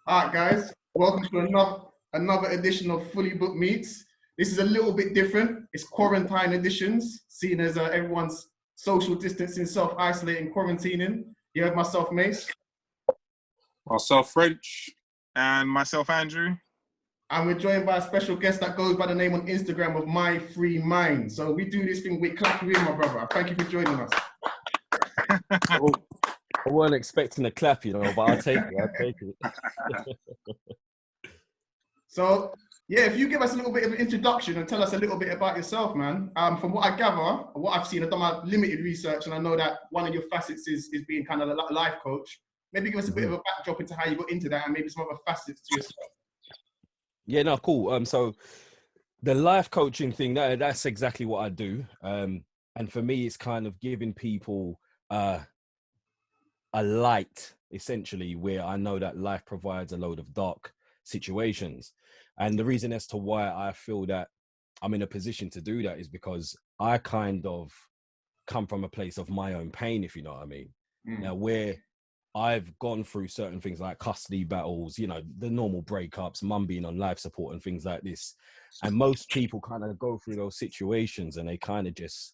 All right, guys, welcome to another edition of Fully Booked Meets. This is a little bit different. It's quarantine editions, seeing as everyone's social distancing, self-isolating, quarantining. You have myself, Mace. Myself, French. And myself, Andrew. And we're joined by a special guest that goes by the name on Instagram of My Free Mind. So we do this thing with clap you in, my brother. Thank you for joining us. I wasn't expecting a clap, but I'll take it. So, yeah, if you give us a little bit of an introduction and tell us a little bit about yourself, man. From what I gather, what I've seen, I've done my limited research, and I know that one of your facets is being kind of a life coach. Maybe give us a bit of a backdrop into how you got into that and maybe some other facets to yourself. Yeah, no, cool. So the life coaching thing, that's exactly what I do. And for me, it's kind of giving people a light, essentially, where I know that life provides a load of dark situations. And the reason as to why I feel that I'm in a position to do that is because I kind of come from a place of my own pain, if you know what I mean. Now, where I've gone through certain things like custody battles, the normal breakups, mum being on life support and things like this. And most people kind of go through those situations and they kind of just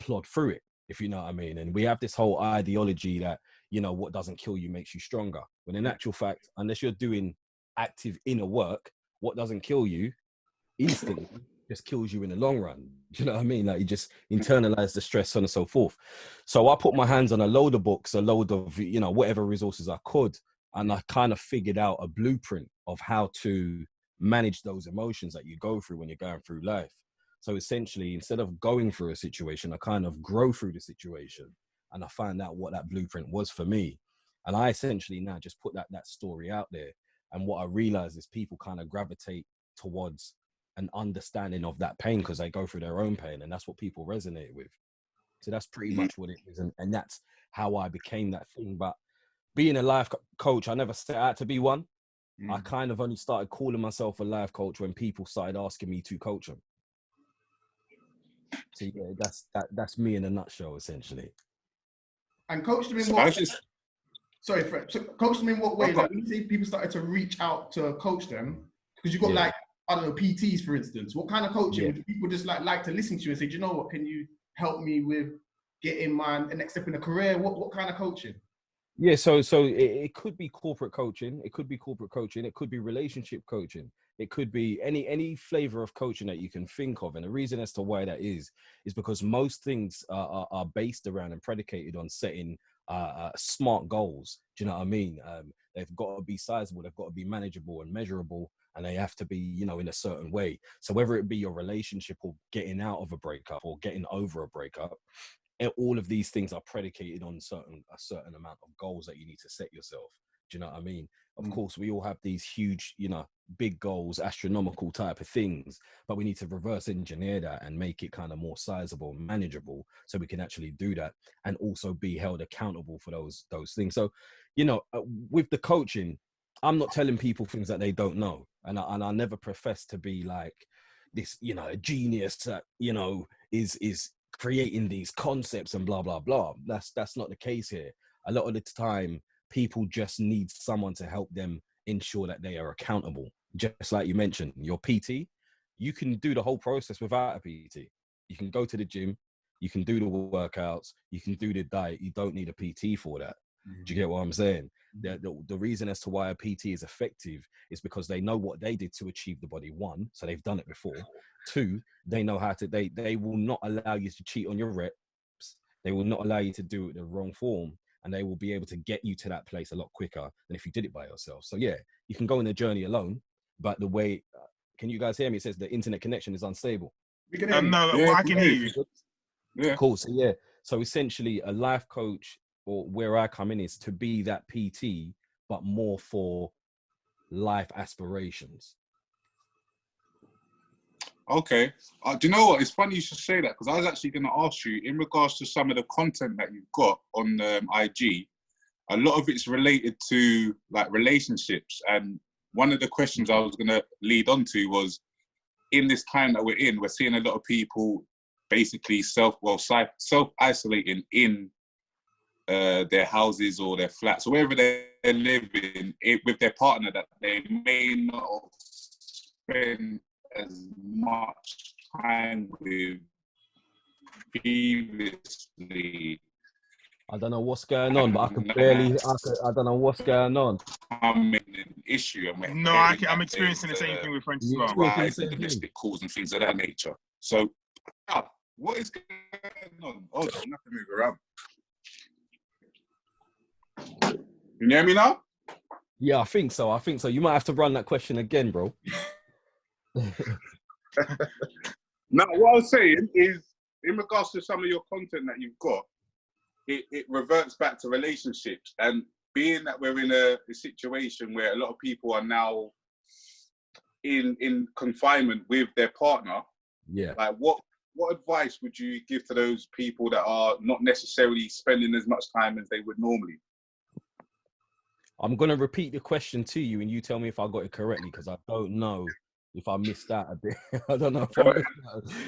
plod through it, if you know what I mean. And we have this whole ideology that, what doesn't kill you makes you stronger. When in actual fact, unless you're doing active inner work, what doesn't kill you instantly just kills you in the long run. Do you know what I mean? Like, you just internalize the stress, so on and so forth. So I put my hands on a load of books, a load of, whatever resources I could. And I kind of figured out a blueprint of how to manage those emotions that you go through when you're going through life. So essentially, instead of going through a situation, I kind of grow through the situation. And I find out what that blueprint was for me. And I essentially now just put that story out there. And what I realize is people kind of gravitate towards an understanding of that pain because they go through their own pain. And that's what people resonate with. So that's pretty much what it is. And that's how I became that thing. But being a life coach, I never set out to be one. I kind of only started calling myself a life coach when people started asking me to coach them. So yeah, that's me in a nutshell, essentially. And coach them in what? Sorry, Fred. So coach them in what way? Like when you say people started to reach out to coach them, because you got like, I don't know, PTs for instance. What kind of coaching would people just like to listen to you and say, do you know what? Can you help me with getting my next step in a career? What kind of coaching? Yeah, so it could be corporate coaching. It could be corporate coaching. It could be relationship coaching. It could be any flavor of coaching that you can think of. And the reason as to why that is because most things are based around and predicated on setting smart goals. Do you know what I mean? They've got to be sizable. They've got to be manageable and measurable. And they have to be, in a certain way. So whether it be your relationship or getting out of a breakup or getting over a breakup, all of these things are predicated on a certain amount of goals that you need to set yourself. Do you know what I mean? Of course, we all have these huge, big goals, astronomical type of things, but we need to reverse engineer that and make it kind of more sizable and manageable so we can actually do that and also be held accountable for those things. So, with the coaching, I'm not telling people things that they don't know. And I never profess to be like this, a genius that, is creating these concepts and blah blah blah. That's not the case here. A lot of the time people just need someone to help them ensure that they are accountable. Just like you mentioned, your PT, you can do the whole process without a PT. You can go to the gym, you can do the workouts, you can do the diet. You don't need a PT for that. Do you get what I'm saying? The reason as to why a PT is effective is because they know what they did to achieve the body. One, so they've done it before. Two, they know how to, they will not allow you to cheat on your reps. They will not allow you to do it the wrong form. And they will be able to get you to that place a lot quicker than if you did it by yourself. So yeah, you can go on the journey alone, but the way, can you guys hear me? It says the internet connection is unstable. We can hear you. No, I can hear you. Yeah. Cool. So yeah, so essentially a life coach, or where I come in, is to be that PT, but more for life aspirations. Okay. Do you know what? It's funny you should say that, because I was actually going to ask you, in regards to some of the content that you've got on IG, a lot of it's related to like relationships. And one of the questions I was going to lead on to was, in this time that we're in, we're seeing a lot of people basically self-isolating in their houses or their flats, or wherever they're living, with their partner that they may not spend as much time with previously. I don't know what's going on, but I can barely. I don't know what's going on. Becoming an issue, and No, I'm experiencing the same thing with French as well. Rise the domestic calls and things of that nature. So, what is going on? Oh, I'm gonna have to move around. Can you hear me now? Yeah, I think so. You might have to run that question again, bro. Now, what I was saying is, in regards to some of your content that you've got, it reverts back to relationships. And being that we're in a situation where a lot of people are now in confinement with their partner, like what advice would you give to those people that are not necessarily spending as much time as they would normally? I'm going to repeat the question to you and you tell me if I got it correctly, because I don't know if I missed that a bit. I don't know if I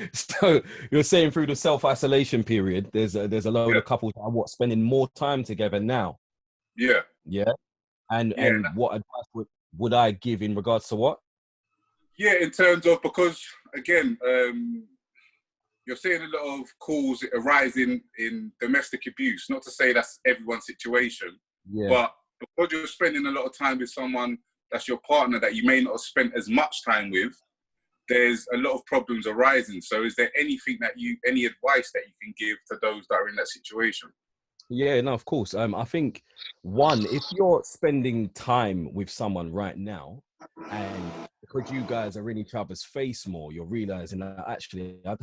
missed that. So you're saying through the self-isolation period, there's a load of couples that are spending more time together now. Yeah. Yeah. And what advice would I give in regards to what? Yeah, in terms of, because again, you're seeing a lot of calls arising in domestic abuse. Not to say that's everyone's situation, but because you're spending a lot of time with someone that's your partner that you may not have spent as much time with, there's a lot of problems arising. So is there anything any advice that you can give to those that are in that situation? Yeah, no, of course. I think, one, if you're spending time with someone right now, and because you guys are in each other's face more, you're realizing that actually, I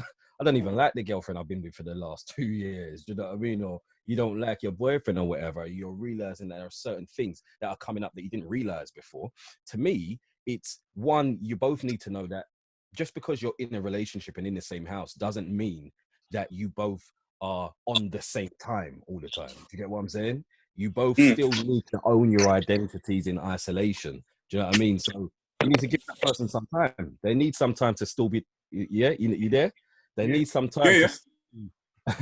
don't even like the girlfriend I've been with for the last 2 years. Do you know what I mean? Or you don't like your boyfriend or whatever. You're realizing that there are certain things that are coming up that you didn't realize before. To me, it's one, you both need to know that just because you're in a relationship and in the same house doesn't mean that you both are on the same time all the time. Do you get what I'm saying? You both still need to own your identities in isolation. Do you know what I mean? So you need to give that person some time. They need some time to still be, you there? They need some time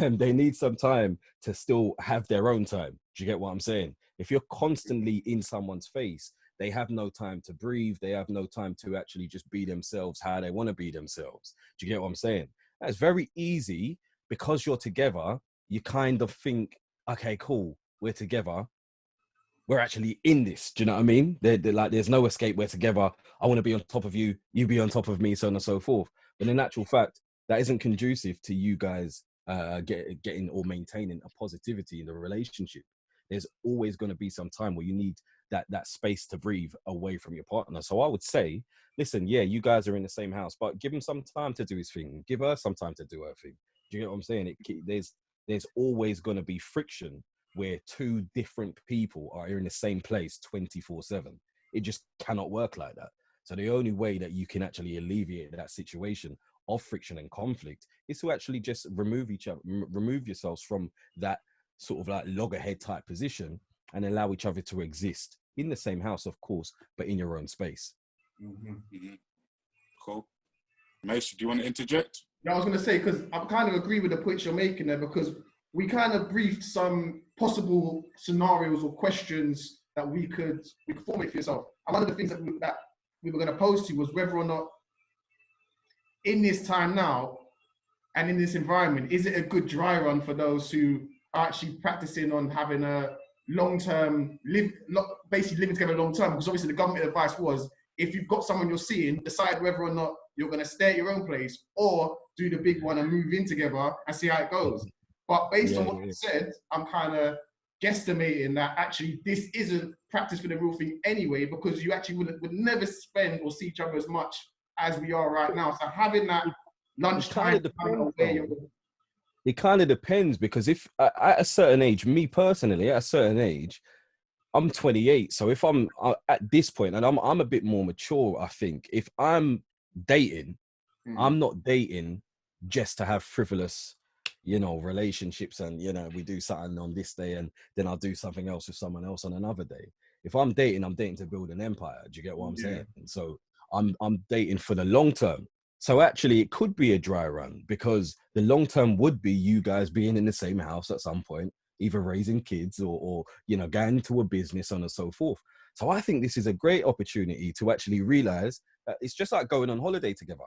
and they need some time to still have their own time. Do you get what I'm saying? If you're constantly in someone's face, they have no time to breathe. They have no time to actually just be themselves how they want to be themselves. Do you get what I'm saying? That's very easy. Because you're together, you kind of think, okay, cool, we're together. We're actually in this. Do you know what I mean? They're like, there's no escape. We're together. I want to be on top of you. You be on top of me, so on and so forth. But in actual fact, that isn't conducive to you guys getting or maintaining a positivity in the relationship. There's always going to be some time where you need that space to breathe away from your partner. So I would say, listen, yeah, you guys are in the same house, but give him some time to do his thing. Give her some time to do her thing. Do you get what I'm saying? There's always going to be friction where two different people are in the same place 24/7. It just cannot work like that. So the only way that you can actually alleviate that situation of friction and conflict is to actually just remove yourselves from that sort of like loggerhead type position and allow each other to exist in the same house, of course, but in your own space. Cool. Mason, do you want to interject? Yeah, I was going to say, because I kind of agree with the points you're making there, because we kind of briefed some possible scenarios or questions that we could formulate for yourself. And one of the things that we were going to pose to you was whether or not in this time now and in this environment, is it a good dry run for those who are actually practicing on having a long-term, basically living together long-term? Because obviously the government advice was, if you've got someone you're seeing, decide whether or not you're going to stay at your own place or do the big one and move in together and see how it goes. But based on what you said, I'm kind of guesstimating that actually this isn't practice for the real thing anyway, because you actually would never spend or see each other as much as we are right now. So having that lunchtime, it kind of depends, because if at a certain age, me personally, at a certain age, I'm 28. So if I'm at this point, and I'm a bit more mature, I think, if I'm dating, I'm not dating just to have frivolous, relationships and, we do something on this day and then I'll do something else with someone else on another day. If I'm dating to build an empire. Do you get what I'm saying? So I'm dating for the long term. So actually it could be a dry run, because the long term would be you guys being in the same house at some point, either raising kids or going to a business and so forth. So I think this is a great opportunity to actually realize that it's just like going on holiday together.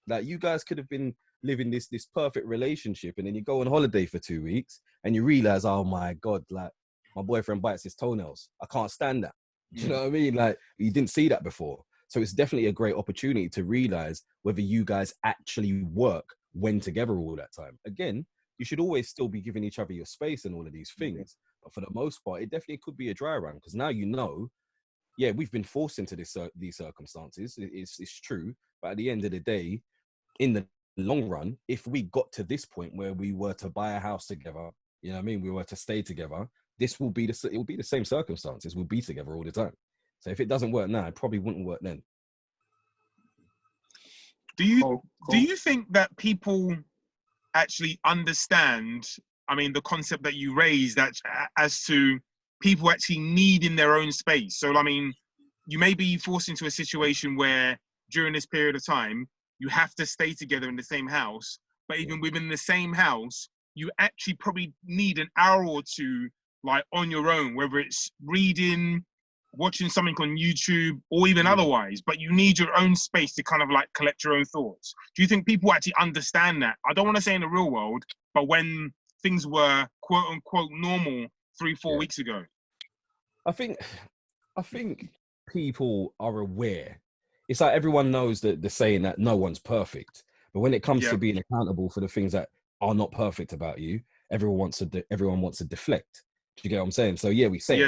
Like, you guys could have been living this perfect relationship, and then you go on holiday for 2 weeks and you realize, oh my God, like, my boyfriend bites his toenails. I can't stand that. Do you know what I mean? Like, you didn't see that before. So it's definitely a great opportunity to realize whether you guys actually work when together all that time. Again, you should always still be giving each other your space and all of these things. But for the most part, it definitely could be a dry run, because now yeah, we've been forced into these circumstances. It's true. But at the end of the day, in the long run, if we got to this point where we were to buy a house together, you know what I mean, we were to stay together, it will be the same circumstances. We'll be together all the time. So if it doesn't work now, it probably wouldn't work then. Do you think that people actually understand, I mean, the concept that you raised, that as to people actually needing their own space? So, I mean, you may be forced into a situation where during this period of time, you have to stay together in the same house, but even within the same house, you actually probably need an hour or two, like, on your own, whether it's reading, watching something on YouTube, or even otherwise, but you need your own space to kind of like collect your own thoughts. Do you think people actually understand that? I don't want to say in the real world, but when things were quote unquote normal 3-4 weeks ago. I think people are aware. It's like everyone knows that the saying that no one's perfect, but when it comes to being accountable for the things that are not perfect about you, everyone wants to deflect. Do you get what I'm saying? So yeah, we say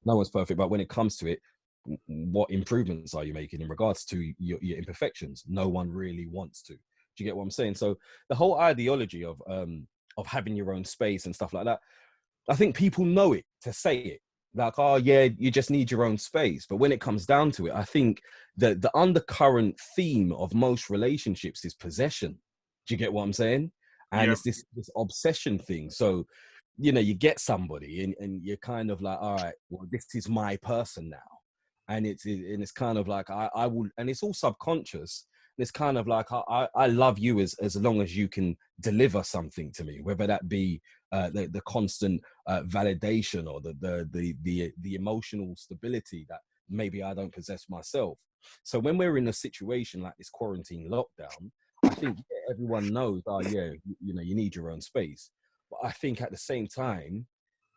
no one's perfect, but when it comes to it, what improvements are you making in regards to your imperfections? No one really wants to. Do you get what I'm saying? So the whole ideology of having your own space and stuff like that, I think people know it to say it. Like, oh yeah, you just need your own space. But when it comes down to it, I think that the undercurrent theme of most relationships is possession. Do you get what I'm saying? And it's this obsession thing. So, you get somebody and you're kind of like, all right, well, this is my person now. And it's kind of like, I will, and it's all subconscious. It's kind of like, I love you as long as you can deliver something to me, whether that be the constant validation or the emotional stability that maybe I don't possess myself. So when we're in a situation like this quarantine lockdown, I think everyone knows, oh yeah, you need your own space. But I think at the same time,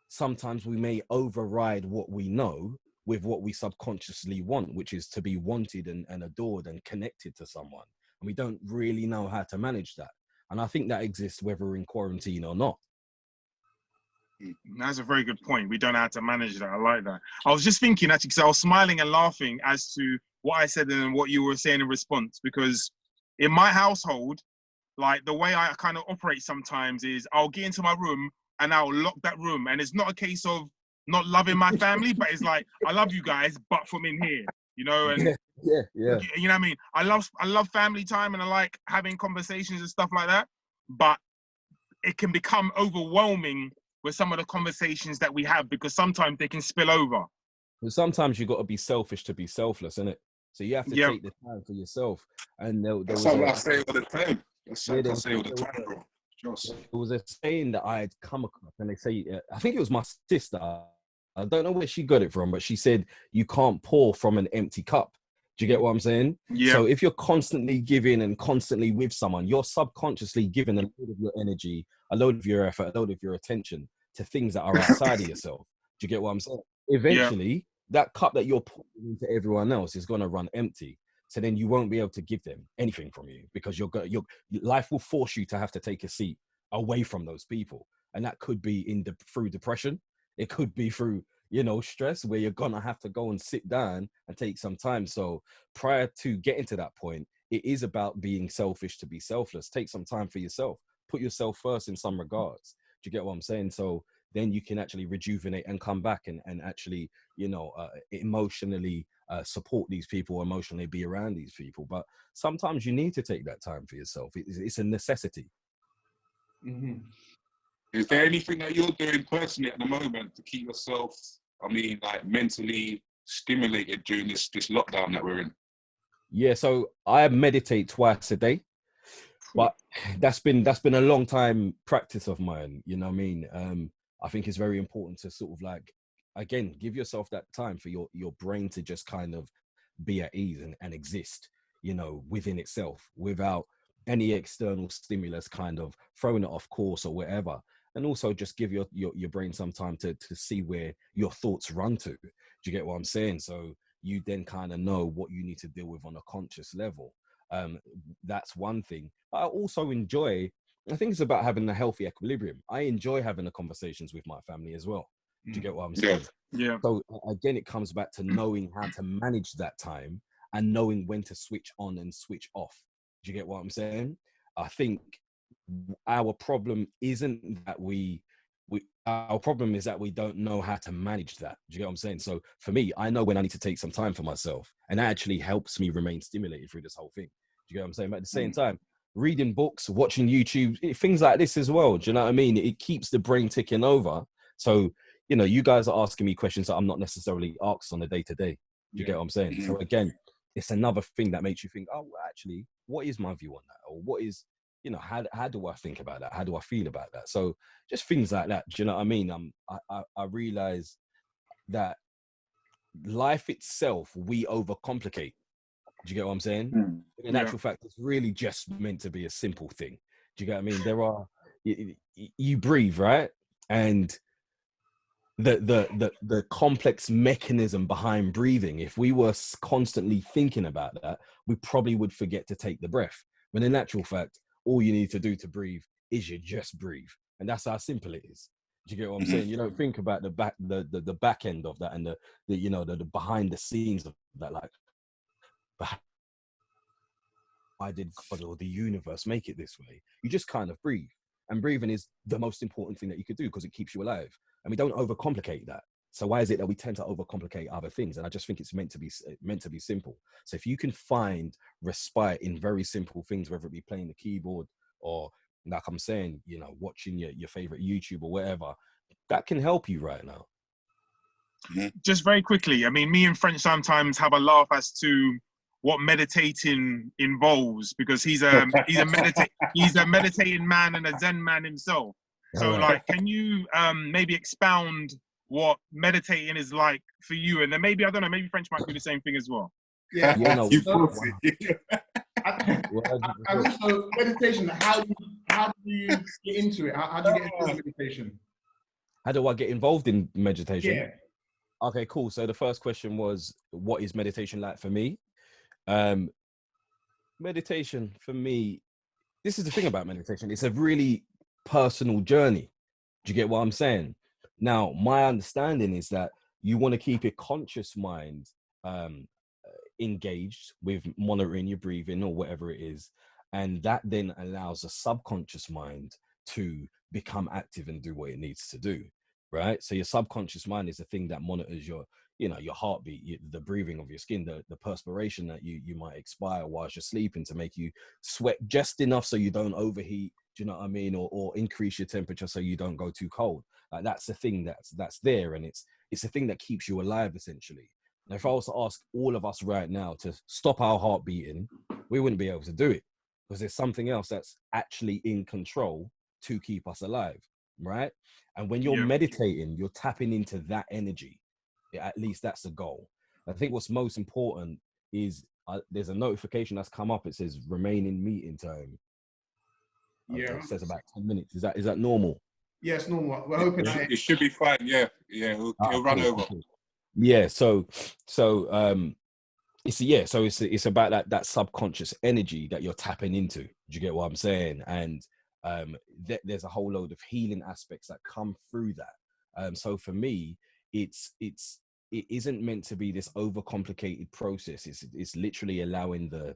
sometimes we may override what we know with what we subconsciously want, which is to be wanted and adored and connected to someone. And we don't really know how to manage that. And I think that exists whether we're in quarantine or not. That's a very good point. We don't know how to manage that. I like that. I was just thinking, actually, because I was smiling and laughing as to what I said and what you were saying in response, because in my household, like, the way I kind of operate sometimes is I'll get into my room and I'll lock that room. And it's not a case of not loving my family, but it's like, I love you guys, but from in here, and yeah. You know what I mean? I love family time and I like having conversations and stuff like that, but it can become overwhelming with some of the conversations that we have, because sometimes they can spill over. But sometimes you got to be selfish to be selfless, innit? So you have to take the time for yourself. And that's something I say all the time. That's something I say all the time, bro. There was a saying that I had come across, and they say, I think it was my sister. I don't know where she got it from, but she said, you can't pour from an empty cup. Do you get what I'm saying? Yeah. So if you're constantly giving and constantly with someone, you're subconsciously giving a load of your energy, a load of your effort, a load of your attention to things that are outside of yourself. Do you get what I'm saying? Eventually, that cup that you're pouring into everyone else is going to run empty. So then you won't be able to give them anything from you, because your life will force you to have to take a seat away from those people. And that could be through depression. It could be through, stress, where you're going to have to go and sit down and take some time. So prior to getting to that point, it is about being selfish to be selfless. Take some time for yourself. Put yourself first in some regards. Do you get what I'm saying? So then you can actually rejuvenate and come back and actually, emotionally support these people, emotionally be around these people. But sometimes you need to take that time for yourself. It's a necessity. Mm-hmm. Is there anything that you're doing personally at the moment to keep yourself, mentally stimulated during this lockdown that we're in? Yeah, so I meditate twice a day, but that's been a long time practice of mine. You know what I mean? I think it's very important to sort of like, again, give yourself that time for your brain to just kind of be at ease and exist, you know, within itself without any external stimulus kind of throwing it off course or whatever. And also just give your brain some time to see where your thoughts run to. Do you get what I'm saying? So you then kind of know what you need to deal with on a conscious level. That's one thing. I also enjoy, I think it's about having a healthy equilibrium. I enjoy having the conversations with my family as well. Do you get what I'm saying? Yeah. So again, it comes back to knowing how to manage that time and knowing when to switch on and switch off. Do you get what I'm saying? I think our problem isn't that our problem is that we don't know how to manage that. Do you get what I'm saying? So for me, I know when I need to take some time for myself, and that actually helps me remain stimulated through this whole thing. Do you get what I'm saying? But at the same time, reading books, watching YouTube, things like this as well. Do you know what I mean? It keeps the brain ticking over. So, you know, you guys are asking me questions that I'm not necessarily asked on a day-to-day. Do you get what I'm saying? So again, it's another thing that makes you think, oh, well, actually, what is my view on that? Or what is, you know, how do I think about that? How do I feel about that? So just things like that. Do you know what I mean? I realize that life itself, we overcomplicate. Do you get what I'm saying? In actual fact, it's really just meant to be a simple thing. Do you get what I mean? There are, you breathe, right? And the complex mechanism behind breathing, if we were constantly thinking about that, we probably would forget to take the breath. When in actual fact, all you need to do to breathe is you just breathe. And that's how simple it is. Do you get what I'm saying? You don't think about the back end of that and the you know, the behind the scenes of that, like, why did God or the universe make it this way? You just kind of breathe. And breathing is the most important thing that you could do because it keeps you alive. And we don't overcomplicate that. So why is it that we tend to overcomplicate other things? And I just think it's meant to be simple. So if you can find respite in very simple things, whether it be playing the keyboard or, like I'm saying, you know, watching your favorite YouTube or whatever, that can help you right now. Just very quickly, I mean, me and French sometimes have a laugh as to what meditating involves, because he's a meditating man and a Zen man himself. So like, can you maybe expound what meditating is like for you? And then maybe, I don't know, maybe French might do the same thing as well. Yeah, no, and also meditation. How do you get into it? How do you get into meditation? How do I get involved in meditation? Yeah. Okay, cool. So the first question was, what is meditation like for me? Meditation for me, this is the thing about meditation. It's a really personal journey. Do you get what I'm saying? Now, my understanding is that you want to keep your conscious mind engaged with monitoring your breathing or whatever it is. And that then allows the subconscious mind to become active and do what it needs to do. Right. So your subconscious mind is the thing that monitors your, you know, your heartbeat, the breathing of your skin, the perspiration that you might expire whilst you're sleeping to make you sweat just enough so you don't overheat. Do you know what I mean? Or increase your temperature so you don't go too cold. Like that's the thing that's there, and it's the thing that keeps you alive essentially. Now, if I was to ask all of us right now to stop our heart beating, we wouldn't be able to do it because there's something else that's actually in control to keep us alive, right? And when you're meditating, you're tapping into that energy. At least that's the goal. I think what's most important is there's a notification that's come up. It says remain in meeting time. Okay, it says about 10 minutes. Is that normal? Yes, normal. We're hoping it should be fine. Yeah, it'll run over. Yeah, so it's about that subconscious energy that you're tapping into. Do you get what I'm saying? And there's a whole load of healing aspects that come through that. So for me, it isn't meant to be this overcomplicated process. It's literally allowing the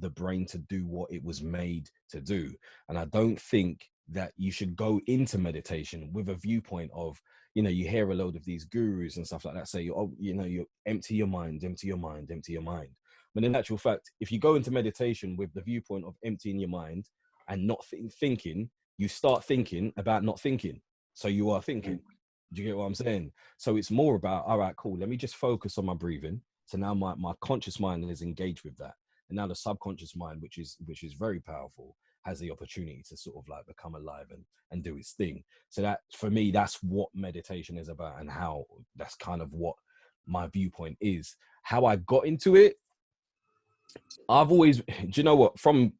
brain to do what it was made to do. And I don't think that you should go into meditation with a viewpoint of, you know, you hear a load of these gurus and stuff like that say, you empty your mind. But in actual fact, if you go into meditation with the viewpoint of emptying your mind and not thinking, you start thinking about not thinking. So you are thinking. Do you get what I'm saying? So it's more about, all right, cool, let me just focus on my breathing. So now my conscious mind is engaged with that. And now the subconscious mind, which is very powerful, has the opportunity to sort of like become alive and do his thing. So that, for me, that's what meditation is about, and how that's kind of what my viewpoint is. How I got into it, I've always, do you know what, from,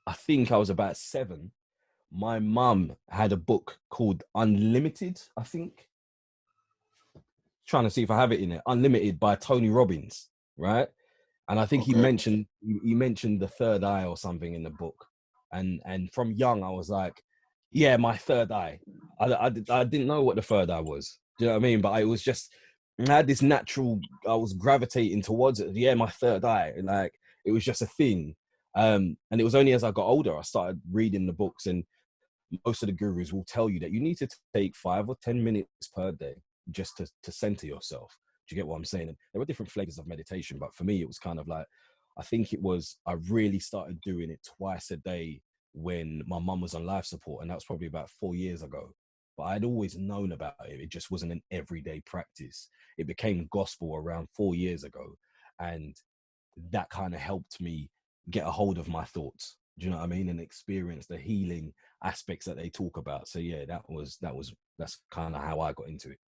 I think I was about 7, my mum had a book called Unlimited, I think. Trying to see if I have it in it. Unlimited by Tony Robbins, right? And I think he mentioned the third eye or something in the book. And from young, I was like, yeah, my third eye. I didn't know what the third eye was. Do you know what I mean? But I was just, I had this natural, I was gravitating towards it. Yeah, my third eye. Like, it was just a thing. And it was only as I got older, I started reading the books, and most of the gurus will tell you that you need to take 5 or 10 minutes per day just to center yourself. Do you get what I'm saying? And there were different flavors of meditation, but for me, it was kind of like, I think it was, I really started doing it twice a day when my mum was on life support, and that was probably about 4 years ago. But I'd always known about it. It just wasn't an everyday practice. It became gospel around 4 years ago, and that kind of helped me get a hold of my thoughts. Do you know what I mean? And experience the healing aspects that they talk about. So yeah, that's kind of how I got into it.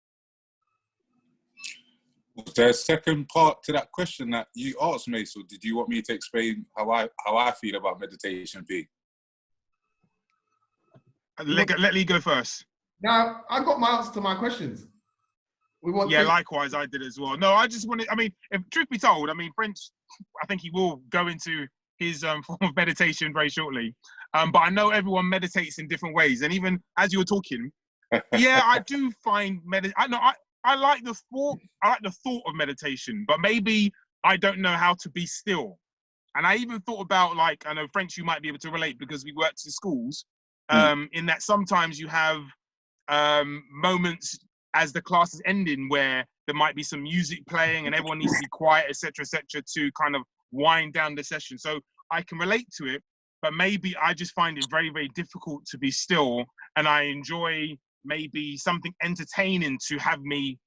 Was there a second part to that question that you asked me? So did you want me to explain how I feel about meditation, P? Let Lee go first. Now, I got my answer to my questions. Likewise, I did as well. No, I just wanted, I mean, if truth be told, I mean, French, I think he will go into his form of meditation very shortly. But I know everyone meditates in different ways. And even as you were talking, yeah, I do find I like the thought of meditation, but maybe I don't know how to be still. And I even thought about, like, I know French, you might be able to relate because we worked in schools, in that sometimes you have moments as the class is ending where there might be some music playing and everyone needs to be quiet, etc., to kind of wind down the session. So I can relate to it, but maybe I just find it very, very difficult to be still, and I enjoy maybe something entertaining to have me,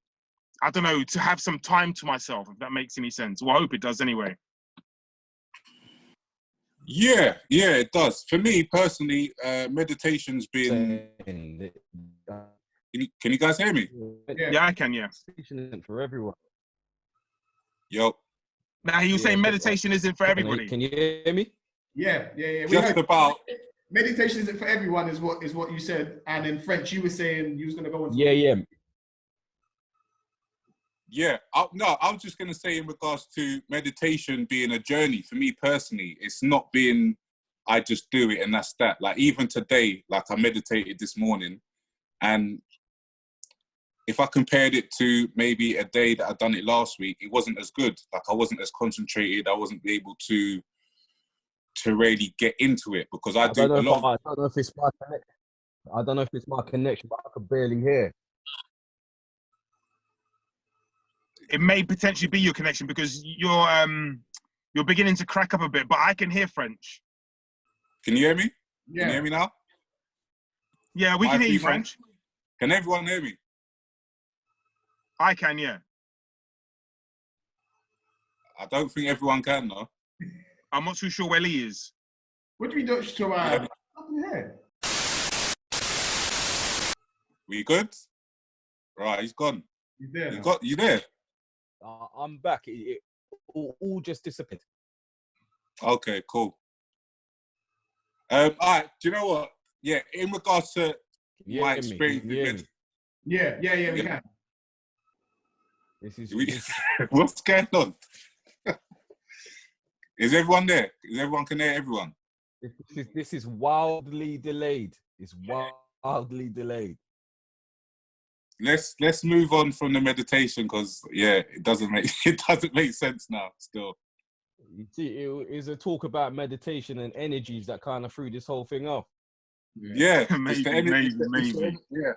I don't know, to have some time to myself, if that makes any sense. Well, I hope it does anyway. Yeah, it does. For me personally, meditation's been... Can you guys hear me? Yeah, I can, yeah. Meditation isn't for everyone. Yo. Now, he was saying meditation isn't for everybody. Can you hear me? Yeah. Just about. Meditation isn't for everyone is what you said. And in French, you were saying you was going to go on. Yeah. I was just going to say, in regards to meditation being a journey, for me personally, it's not being, I just do it and that's that. Like, even today, like, I meditated this morning, and if I compared it to maybe a day that I'd done it last week, it wasn't as good. Like, I wasn't as concentrated. I wasn't able to really get into it, because I don't know if it's my connection. I don't know if it's my connection, but I could barely hear. It may potentially be your connection, because you're beginning to crack up a bit, but I can hear French. Can you hear me? Yeah. Can you hear me now? Yeah, we can hear you, French. Can everyone hear me? I can, yeah. I don't think everyone can, though. I'm not too sure where Lee is. What do we do to We good? Right, he's gone. He's there. You there? I'm back. It all just disappeared. Okay, cool. All right, do you know what? Yeah, in regards to my experience with Yeah, we can. What's going on? Is everyone there? Can hear everyone? This is wildly delayed. It's wildly delayed. Let's move on from the meditation, because it doesn't make sense now. Still, you see, it is a talk about meditation and energies that kind of threw this whole thing off. Yeah, maybe. Yeah.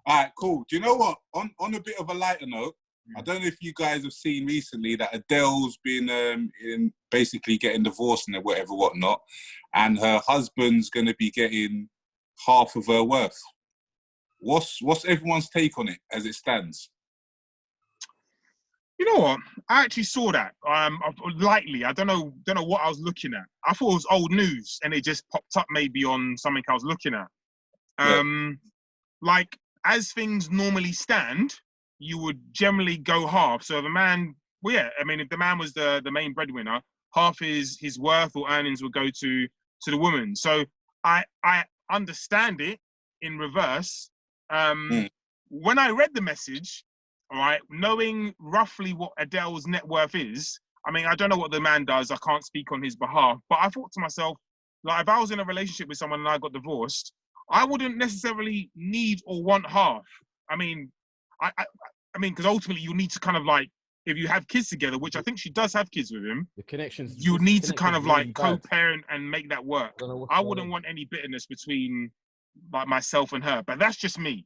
All right, cool. Do you know what? On a bit of a lighter note, I don't know if you guys have seen recently that Adele's been in basically getting divorced and whatnot, and her husband's going to be getting half of her worth. What's everyone's take on it as it stands? You know what? I actually saw that. Lightly. I don't know what I was looking at. I thought it was old news, and it just popped up maybe on something I was looking at. Like, as things normally stand, you would generally go half. So if a man, well, yeah, I mean, if the man was the main breadwinner, half his worth or earnings would go to the woman. So I understand it in reverse. When I read the message, all right, knowing roughly what Adele's net worth is, I mean, I don't know what the man does. I can't speak on his behalf. But I thought to myself, like, if I was in a relationship with someone and I got divorced, I wouldn't necessarily need or want half. I mean, I mean, because ultimately you need to kind of like, if you have kids together, which I think she does have kids with him, the connections. You need to kind of really like co-parent and make that work. I wouldn't want any bitterness between like myself and her, but that's just me.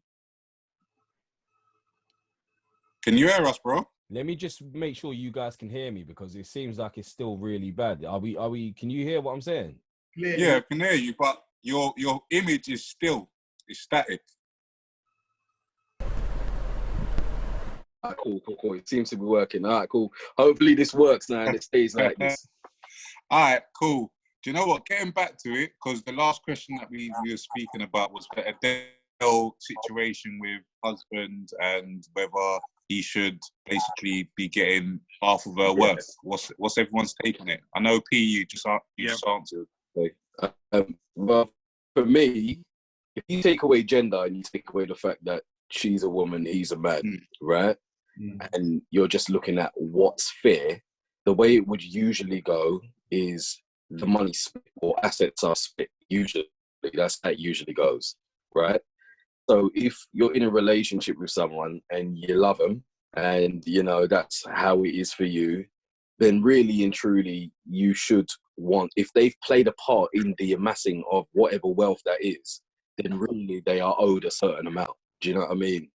Can you hear us, bro? Let me just make sure you guys can hear me, because it seems like it's still really bad. Are we? Can you hear what I'm saying? Yeah, I can hear you, but your image is still static. Cool. It seems to be working. All right, cool. Hopefully this works now and it stays like this. All right, cool. Do you know what? Getting back to it, because the last question that we were speaking about was the Adele situation with husband and whether he should basically be getting half of her worth. What's everyone's take on it? I know P, you just answered. Well, for me, if you take away gender and you take away the fact that she's a woman, he's a man, right? And you're just looking at what's fair, the way it would usually go is the money split or assets are split. Usually, that's how it usually goes, right? So if you're in a relationship with someone and you love them and, you know, that's how it is for you, then really and truly you should want, if they've played a part in the amassing of whatever wealth that is, then really they are owed a certain amount. Do you know what I mean?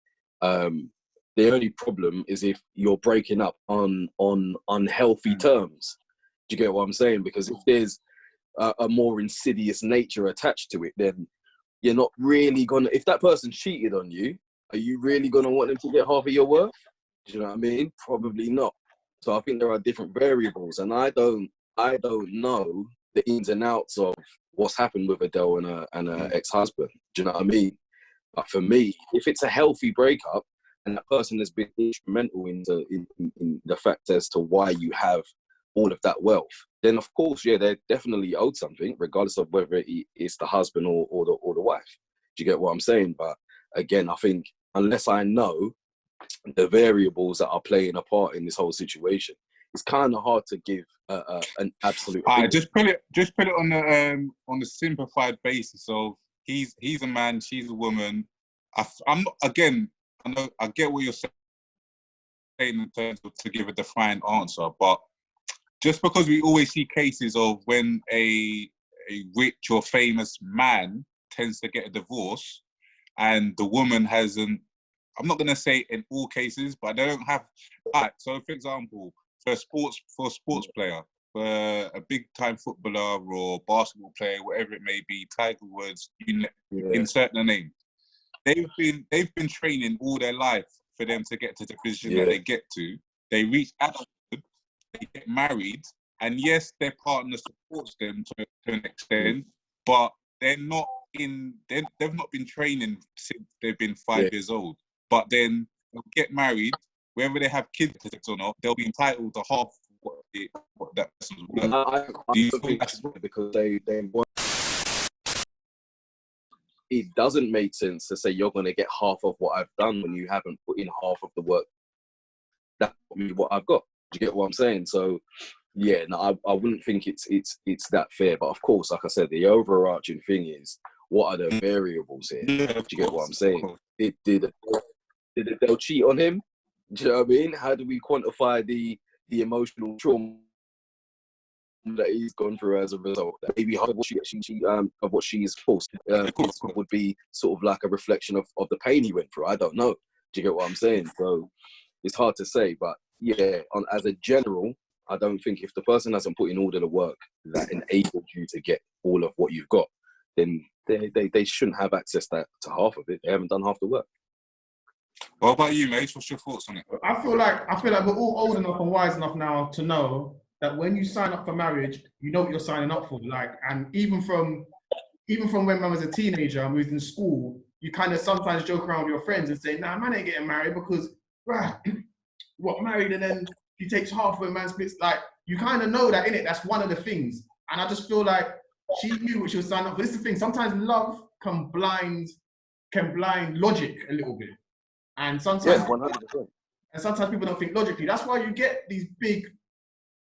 The only problem is if you're breaking up on unhealthy terms. Do you get what I'm saying? Because if there's a more insidious nature attached to it, then you're not really gonna, if that person cheated on you, are you really gonna want them to get half of your worth? Do you know what I mean? Probably not. So I think there are different variables, and I don't know the ins and outs of what's happened with Adele and her ex-husband. Do you know what I mean? But for me, if it's a healthy breakup and that person has been instrumental in the fact as to why you have all of that wealth, then of course, yeah, they're definitely owed something, regardless of whether it's the husband or the wife. Do you get what I'm saying? But again, I think unless I know the variables that are playing a part in this whole situation, it's kind of hard to give an absolute. All right, just put it on the simplified basis of he's a man, she's a woman. I'm not, again, I get what you're saying in terms of to give a defined answer, but just because we always see cases of when a rich or famous man tends to get a divorce and the woman hasn't, I'm not going to say in all cases, but they don't have, right, so for example, for a sports player, for a big time footballer or basketball player, whatever it may be, Tiger Woods, insert the name. They've been training all their life for them to get to the position that they get to. They reach adulthood, they get married, and yes, their partner supports them to an extent, but they've not been training since they've been 5 years old. But then they'll get married, whether they have kids or not, they'll be entitled to half what that person's worth. I think that's because they want. It doesn't make sense to say you're going to get half of what I've done when you haven't put in half of the work. That's what I've got. Do you get what I'm saying? So, yeah, no, I wouldn't think it's that fair. But of course, like I said, the overarching thing is what are the variables here? Do you get what I'm saying? Did Adele cheat on him? Do you know what I mean? How do we quantify the emotional trauma that he's gone through as a result? Maybe half of what she is forced would be sort of like a reflection of the pain he went through. I don't know. Do you get what I'm saying? So it's hard to say, but yeah, as a general, I don't think if the person hasn't put in all of the work that enabled you to get all of what you've got, then they shouldn't have access to half of it. They haven't done half the work. What about you, mate? What's your thoughts on it? I feel like we're all old enough and wise enough now to know that when you sign up for marriage, you know what you're signing up for. Like, and even from when I was a teenager and we was in school, you kind of sometimes joke around with your friends and say, "Nah, man ain't getting married because, what, married and then he takes half of a man's splits." Like, you kind of know that, innit? That's one of the things. And I just feel like she knew what she was signing up for. This is the thing. Sometimes love can blind logic a little bit. And sometimes, 100%. And sometimes people don't think logically. That's why you get these big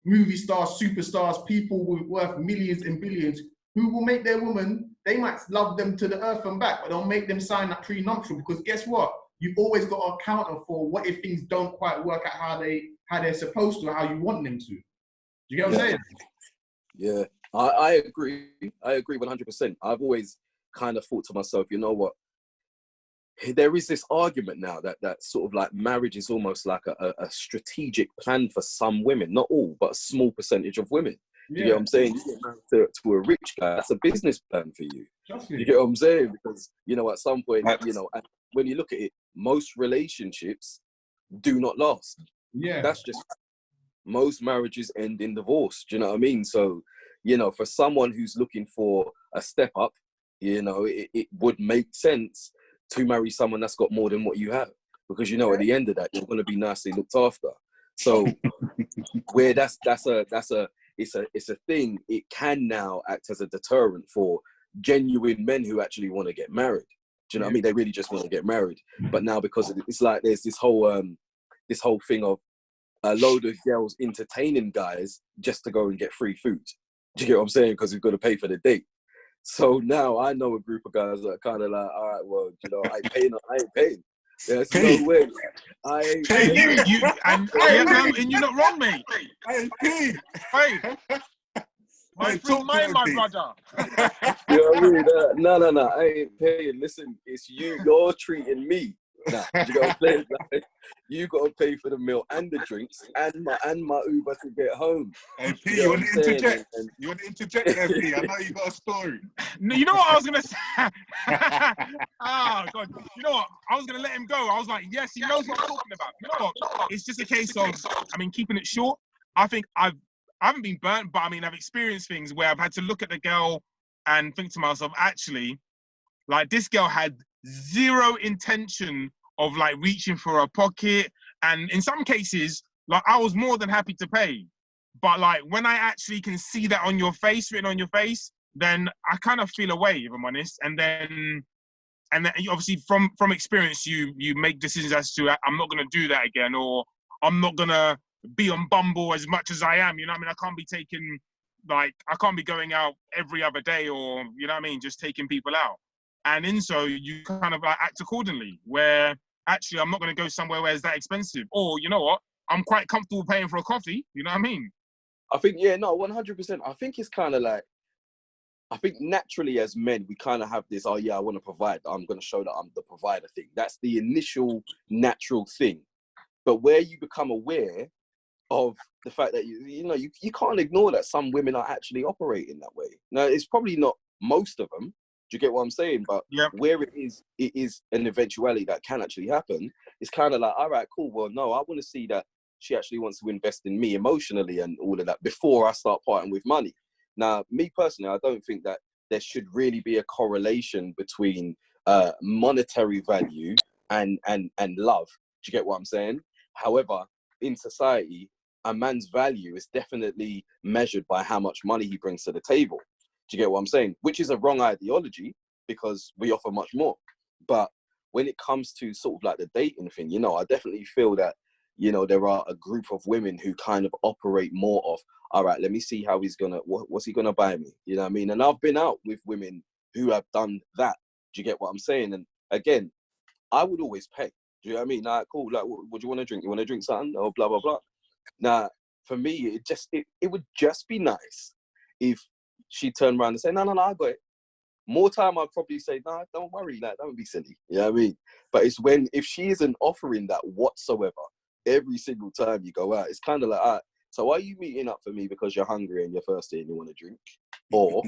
movie stars, superstars, people worth millions and billions who will make their woman, they might love them to the earth and back, but they'll make them sign that prenuptial, because guess what? You've always got to account for what if things don't quite work out how they're supposed to, or how you want them to. Do you get what I'm saying? Yeah, I agree. I agree 100%. I've always kind of thought to myself, you know what? There is this argument now that sort of like marriage is almost like a strategic plan for some women, not all, but a small percentage of women. Do you get what I'm saying? You get married to a rich guy, that's a business plan for you. You get what I'm saying? Because, you know, at some point, you know, when you look at it, most relationships do not last. Yeah. That's just, most marriages end in divorce. Do you know what I mean? So, you know, for someone who's looking for a step up, you know, it would make sense to marry someone that's got more than what you have, because you know at the end of that you're going to be nicely looked after. So where it's a thing, it can now act as a deterrent for genuine men who actually want to get married. Do you know what I mean? They really just want to get married. But now, because it's like there's this whole thing of a load of girls entertaining guys just to go and get free food. Do you get what I'm saying? Because we've got to pay for the date. So now I know a group of guys that are kind of like, all right, well, you know, I ain't paying. There's no way. I ain't paying. And you're not wrong, mate. I ain't paying. Hey, my free mind, my brother. You know what I mean? No, I ain't paying. Listen, it's you. You're treating me. Nah, you got to play. Like, you got to pay for the meal and the drinks and my Uber to get home. Hey, P, you want to interject? You want to interject there, P? I know you got a story. No, you know what I was going to say? Oh, God. You know what? I was going to let him go. I was like, yes, he knows what I'm talking about. You know what? It's just a case of, I mean, keeping it short. I think I haven't been burnt, but I mean, I've experienced things where I've had to look at the girl and think to myself, actually, like, this girl had zero intention of like reaching for a pocket, and in some cases, like, I was more than happy to pay, but like when I actually can see that on your face, written on your face, then I kind of feel away, if I'm honest. And then obviously from experience, you make decisions as to, I'm not going to do that again, or I'm not going to be on Bumble as much as I am. You know what I mean? I can't be taking, like, I can't be going out every other day, or, you know what I mean, just taking people out. And in so you kind of like act accordingly, where actually I'm not going to go somewhere where it's that expensive. Or, you know what, I'm quite comfortable paying for a coffee. You know what I mean? I think, 100%. I think it's kind of like, I think naturally as men, we kind of have this, oh yeah, I want to provide. I'm going to show that I'm the provider thing. That's the initial natural thing. But where you become aware of the fact that, you can't ignore that some women are actually operating that way. Now, it's probably not most of them. Do you get what I'm saying? But where it is an eventuality that can actually happen. It's kind of like, all right, cool. Well, no, I want to see that she actually wants to invest in me emotionally and all of that before I start parting with money. Now, me personally, I don't think that there should really be a correlation between monetary value and love. Do you get what I'm saying? However, in society, a man's value is definitely measured by how much money he brings to the table. Do you get what I'm saying? Which is a wrong ideology, because we offer much more. But when it comes to sort of like the dating thing, I definitely feel that, there are a group of women who kind of operate more of, all right, let me see how he's going to, what's he going to buy me? You know what I mean? And I've been out with women who have done that. Do you get what I'm saying? And again, I would always pay. Do you know what I mean? Like, cool, like, what do you want to drink? You want to drink something? Or blah, blah, blah. Now, for me, it would just be nice if she turned around and said, no, I got it. More time, I'd probably say, no, don't worry, like, don't be silly. You know what I mean? But it's if she isn't offering that whatsoever, every single time you go out, it's kind of like, all right, so are you meeting up for me because you're hungry and you're thirsty and you want to drink? Or,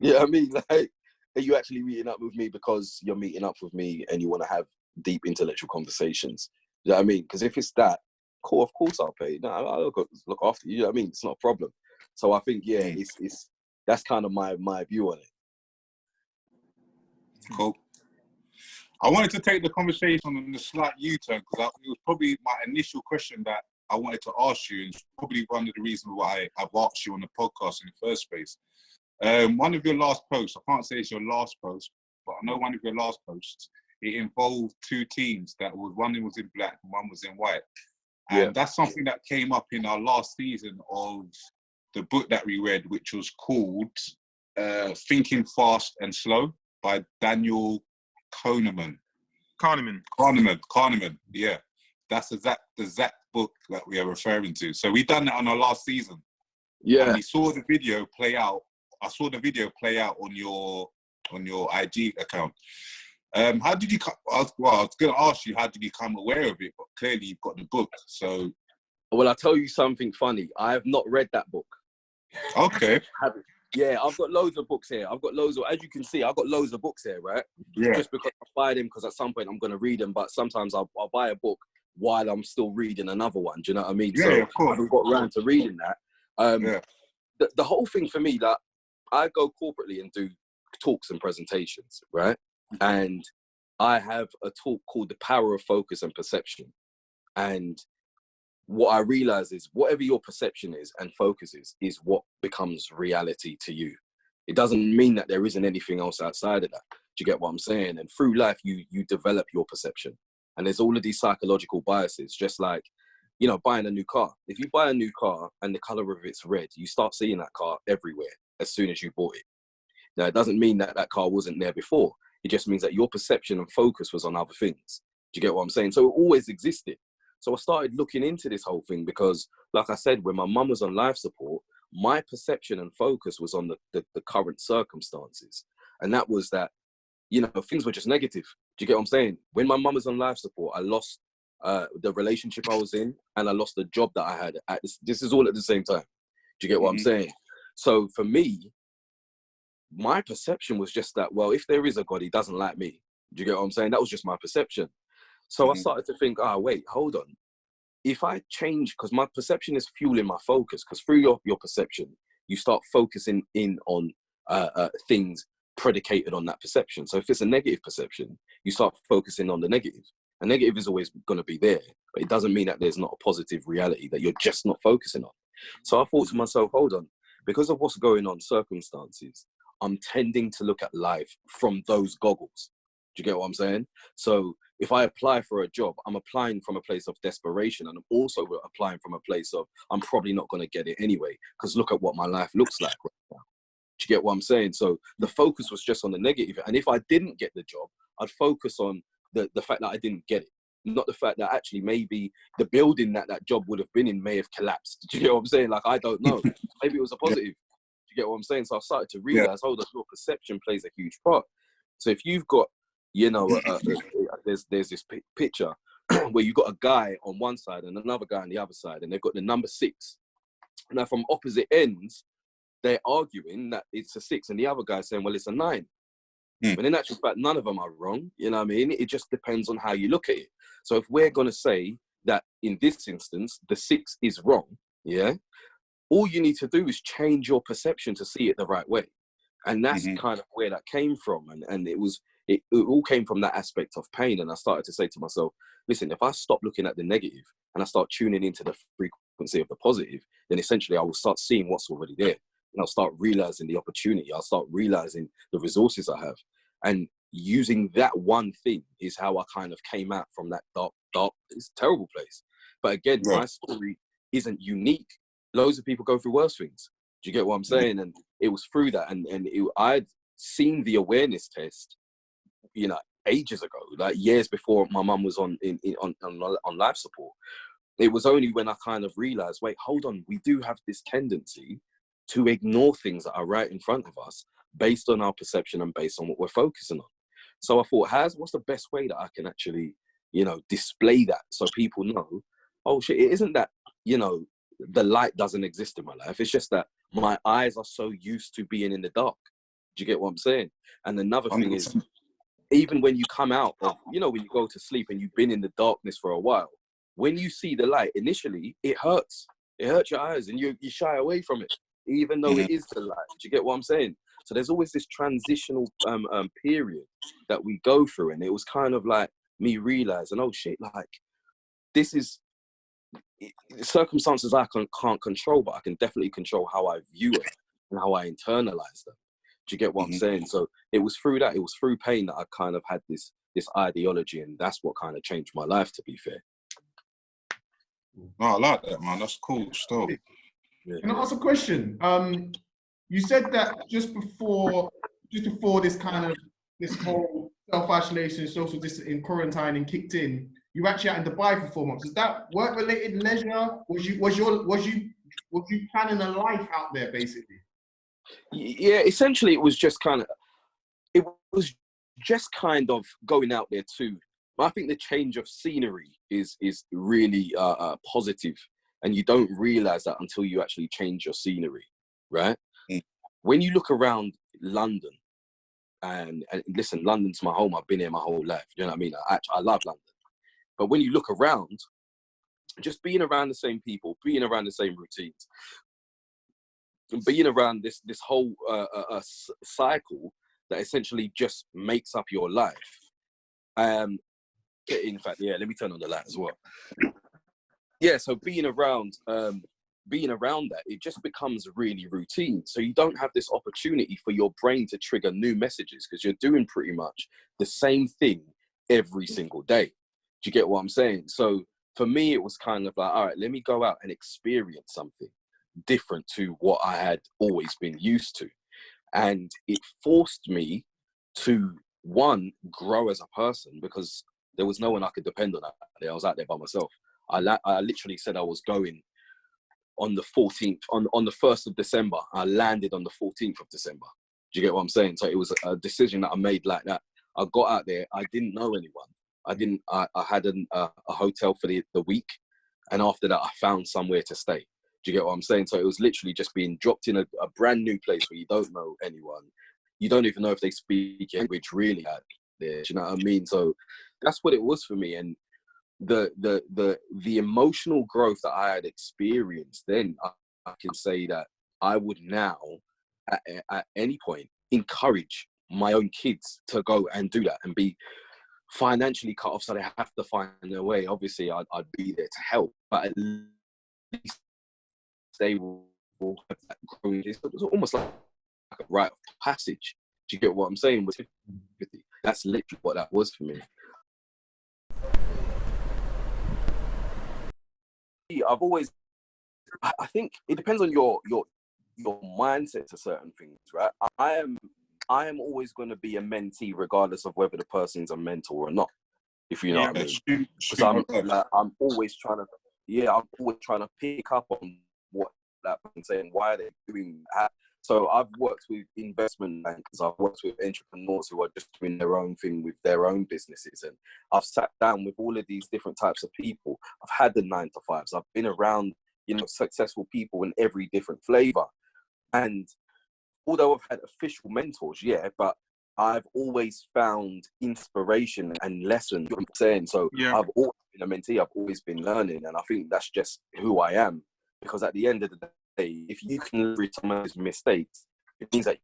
you know what I mean? Like, are you actually meeting up with me because you're meeting up with me and you want to have deep intellectual conversations. You know what I mean? Because if it's that, cool, of course I'll pay. No, I'll look after you. You know what I mean? It's not a problem. So I think, yeah, it's that's kind of my view on it. Cool. I wanted to take the conversation on the slight U-turn because it was probably my initial question that I wanted to ask you, and it's probably one of the reasons why I've asked you on the podcast in the first place. One of your last posts, I can't say it's your last post, but I know one of your last posts, it involved two teams one was in black and one was in white. And that's something that came up in our last season of the book that we read, which was called Thinking Fast and Slow by Daniel Kahneman. Kahneman, yeah. That's the exact book that we are referring to. So we done that on our last season. Yeah. And we saw the video play out. I saw the video play out on your IG account. How did you? I was going to ask you, how did you become aware of it? But clearly, you've got the book. So, well, I'll tell you something funny. I have not read that book. Okay. Yeah, I've got loads of books here. As you can see, I've got loads of books here, right? Yeah. Just because I buy them because at some point I'm going to read them. But sometimes I'll buy a book while I'm still reading another one. Do you know what I mean? Yeah, so of course. I haven't got around to reading that. The whole thing for me, that I go corporately and do talks and presentations, right? And I have a talk called The Power of Focus and Perception. And what I realize is whatever your perception is and focus is what becomes reality to you. It doesn't mean that there isn't anything else outside of that. Do you get what I'm saying? And through life, you develop your perception. And there's all of these psychological biases, just like, you know, buying a new car. If you buy a new car and the color of it's red, you start seeing that car everywhere as soon as you bought it. Now, it doesn't mean that car wasn't there before. It just means that your perception and focus was on other things. Do you get what I'm saying? So it always existed. So I started looking into this whole thing because, like I said, when my mum was on life support, my perception and focus was on the current circumstances. And that was that, you know, things were just negative. Do you get what I'm saying? When my mum was on life support, I lost the relationship I was in and I lost the job that I had. This is all at the same time. Do you get what I'm saying? So for me, my perception was just that, well, if there is a God, he doesn't like me. Do you get what I'm saying? That was just my perception. So I started to think, wait, hold on. If I change, because my perception is fueling my focus, because through your perception, you start focusing in on things predicated on that perception. So if it's a negative perception, you start focusing on the negative. A negative is always going to be there, but it doesn't mean that there's not a positive reality that you're just not focusing on. So I thought to myself, hold on, because of what's going on, circumstances, I'm tending to look at life from those goggles. Do you get what I'm saying? So if I apply for a job, I'm applying from a place of desperation, and I'm also applying from a place of I'm probably not going to get it anyway, because look at what my life looks like right now. Do you get what I'm saying? So the focus was just on the negative. And if I didn't get the job, I'd focus on the fact that I didn't get it, not the fact that actually maybe the building that job would have been in may have collapsed. Do you get what I'm saying? Like, I don't know. Maybe it was a positive. Do you get what I'm saying? So I started to realize, hold on, your perception plays a huge part. So if you've got, you know, there's this picture where you've got a guy on one side and another guy on the other side, and they've got the number 6. Now, from opposite ends, they're arguing that it's a 6, and the other guy's saying, well, it's a 9. But in actual fact, none of them are wrong. You know what I mean? It just depends on how you look at it. So if we're going to say that in this instance, the 6 is wrong, yeah, all you need to do is change your perception to see it the right way. And that's kind of where that came from. And it all came from that aspect of pain. And I started to say to myself, listen, if I stop looking at the negative and I start tuning into the frequency of the positive, then essentially I will start seeing what's already there. And I'll start realizing the opportunity. I'll start realizing the resources I have. And using that one thing is how I kind of came out from that dark, it's a terrible place. But again, my story isn't unique. Loads of people go through worse things. Do you get what I'm saying? And it was through that. And I'd seen the awareness test, you know, ages ago, like years before my mum was on life support. It was only when I kind of realized, wait, hold on, we do have this tendency to ignore things that are right in front of us based on our perception and based on what we're focusing on. So I thought, what's the best way that I can actually, you know, display that so people know, oh shit, it isn't that, you know, the light doesn't exist in my life. It's just that my eyes are so used to being in the dark. Do you get what I'm saying? And another thing is, even when you come out of, you know, when you go to sleep and you've been in the darkness for a while, when you see the light, initially, it hurts. It hurts your eyes and you shy away from it, even though it is the light. Do you get what I'm saying? So there's always this transitional period that we go through. And it was kind of like me realizing, oh shit, like this is circumstances I can't control, but I can definitely control how I view it and how I internalize them. Do you get what I'm saying? So it was through that, it was through pain that I kind of had this ideology, and that's what kind of changed my life, to be fair. No, I like that, man. That's cool stuff. Yeah. Can I ask a question? You said that just before this kind of this whole self-isolation, social distancing, quarantining kicked in, you were actually out in Dubai for 4 months. Is that work-related leisure? Was you planning a life out there, basically? Yeah, essentially, it was just kind of going out there too. I think the change of scenery is really positive, and you don't realize that until you actually change your scenery, right? When you look around London, and listen, London's my home. I've been here my whole life. You know what I mean? I love London. But when you look around, just being around the same people, being around the same routines, being around this whole cycle that essentially just makes up your life. In fact, yeah, let me turn on the light as well. Yeah, so being around that, it just becomes really routine. So you don't have this opportunity for your brain to trigger new messages because you're doing pretty much the same thing every single day. Do you get what I'm saying? So for me, it was kind of like, all right, let me go out and experience something different to what I had always been used to. And it forced me to, one, grow as a person, because there was no one I could depend on out there. I was out there by myself. I literally said I was going on the 14th, on the 1st of December. I landed on the 14th of December. Do you get what I'm saying? So it was a decision that I made like that. I got out there. I didn't know anyone. I had a hotel for the week. And after that, I found somewhere to stay. Do you get what I'm saying? So it was literally just being dropped in a brand new place where you don't know anyone. You don't even know if they speak language really out there. Do you know what I mean? So that's what it was for me. And the emotional growth that I had experienced then, I can say that I would now, at any point, encourage my own kids to go and do that and be financially cut off, so they have to find a way. Obviously, I'd be there to help, but at least they will have that growing. It was almost like a rite of passage. Do you get what I'm saying? That's literally what that was for me. I think it depends on your mindset to certain things, right? I am always going to be a mentee regardless of whether the person's a mentor or not, if you know what I mean. Because I'm always trying to pick up on what that person's saying, why they're doing that. So I've worked with investment bankers, I've worked with entrepreneurs who are just doing their own thing with their own businesses, and I've sat down with all of these different types of people. I've had the 9-to-5s. I've been around, successful people in every different flavor. And although I've had official mentors, but I've always found inspiration and lessons. You know what I'm saying? So I've always been a mentee. I've always been learning, and I think that's just who I am. Because at the end of the day, if you can leverage some of those mistakes, it means that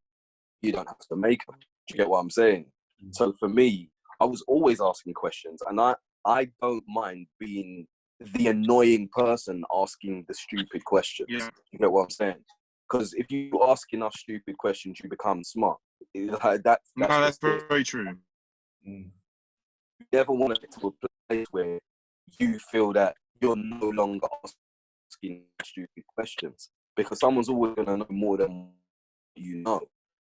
you don't have to make them. Do you get what I'm saying? So for me, I was always asking questions, and I don't mind being the annoying person asking the stupid questions. You get what I'm saying? Because if you ask enough stupid questions, you become smart. That's very true. You never want to get to a place where you feel that you're no longer asking stupid questions, because someone's always going to know more than you know.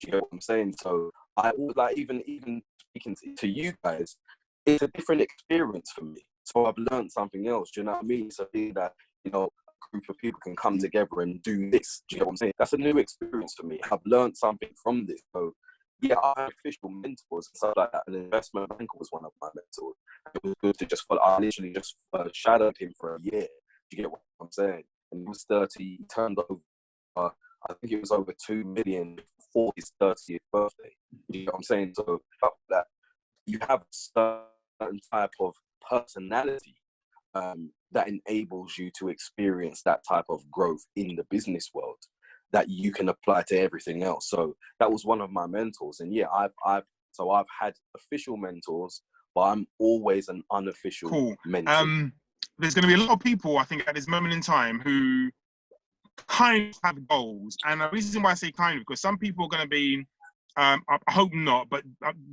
Do you get what I'm saying? So I always even speaking to you guys, it's a different experience for me. So I've learned something else. Do you know what I mean? So that, a group of people can come together and do this. Do you know what I'm saying? That's a new experience for me. I've learned something from this. So I have official mentors and stuff like that. An investment banker was one of my mentors. It was good to just follow. I literally just shadowed him for a year. Do you get what I'm saying? And he was 30. He turned over, I think it was over 2 million for his 30th birthday. You know what I'm saying? So that you have a certain type of personality that enables you to experience that type of growth in the business world that you can apply to everything else. So that was one of my mentors. And yeah, I've had official mentors, but I'm always an unofficial mentor. There's going to be a lot of people, I think, at this moment in time who kind of have goals. And the reason why I say kind of, because some people are going to be, I hope not, but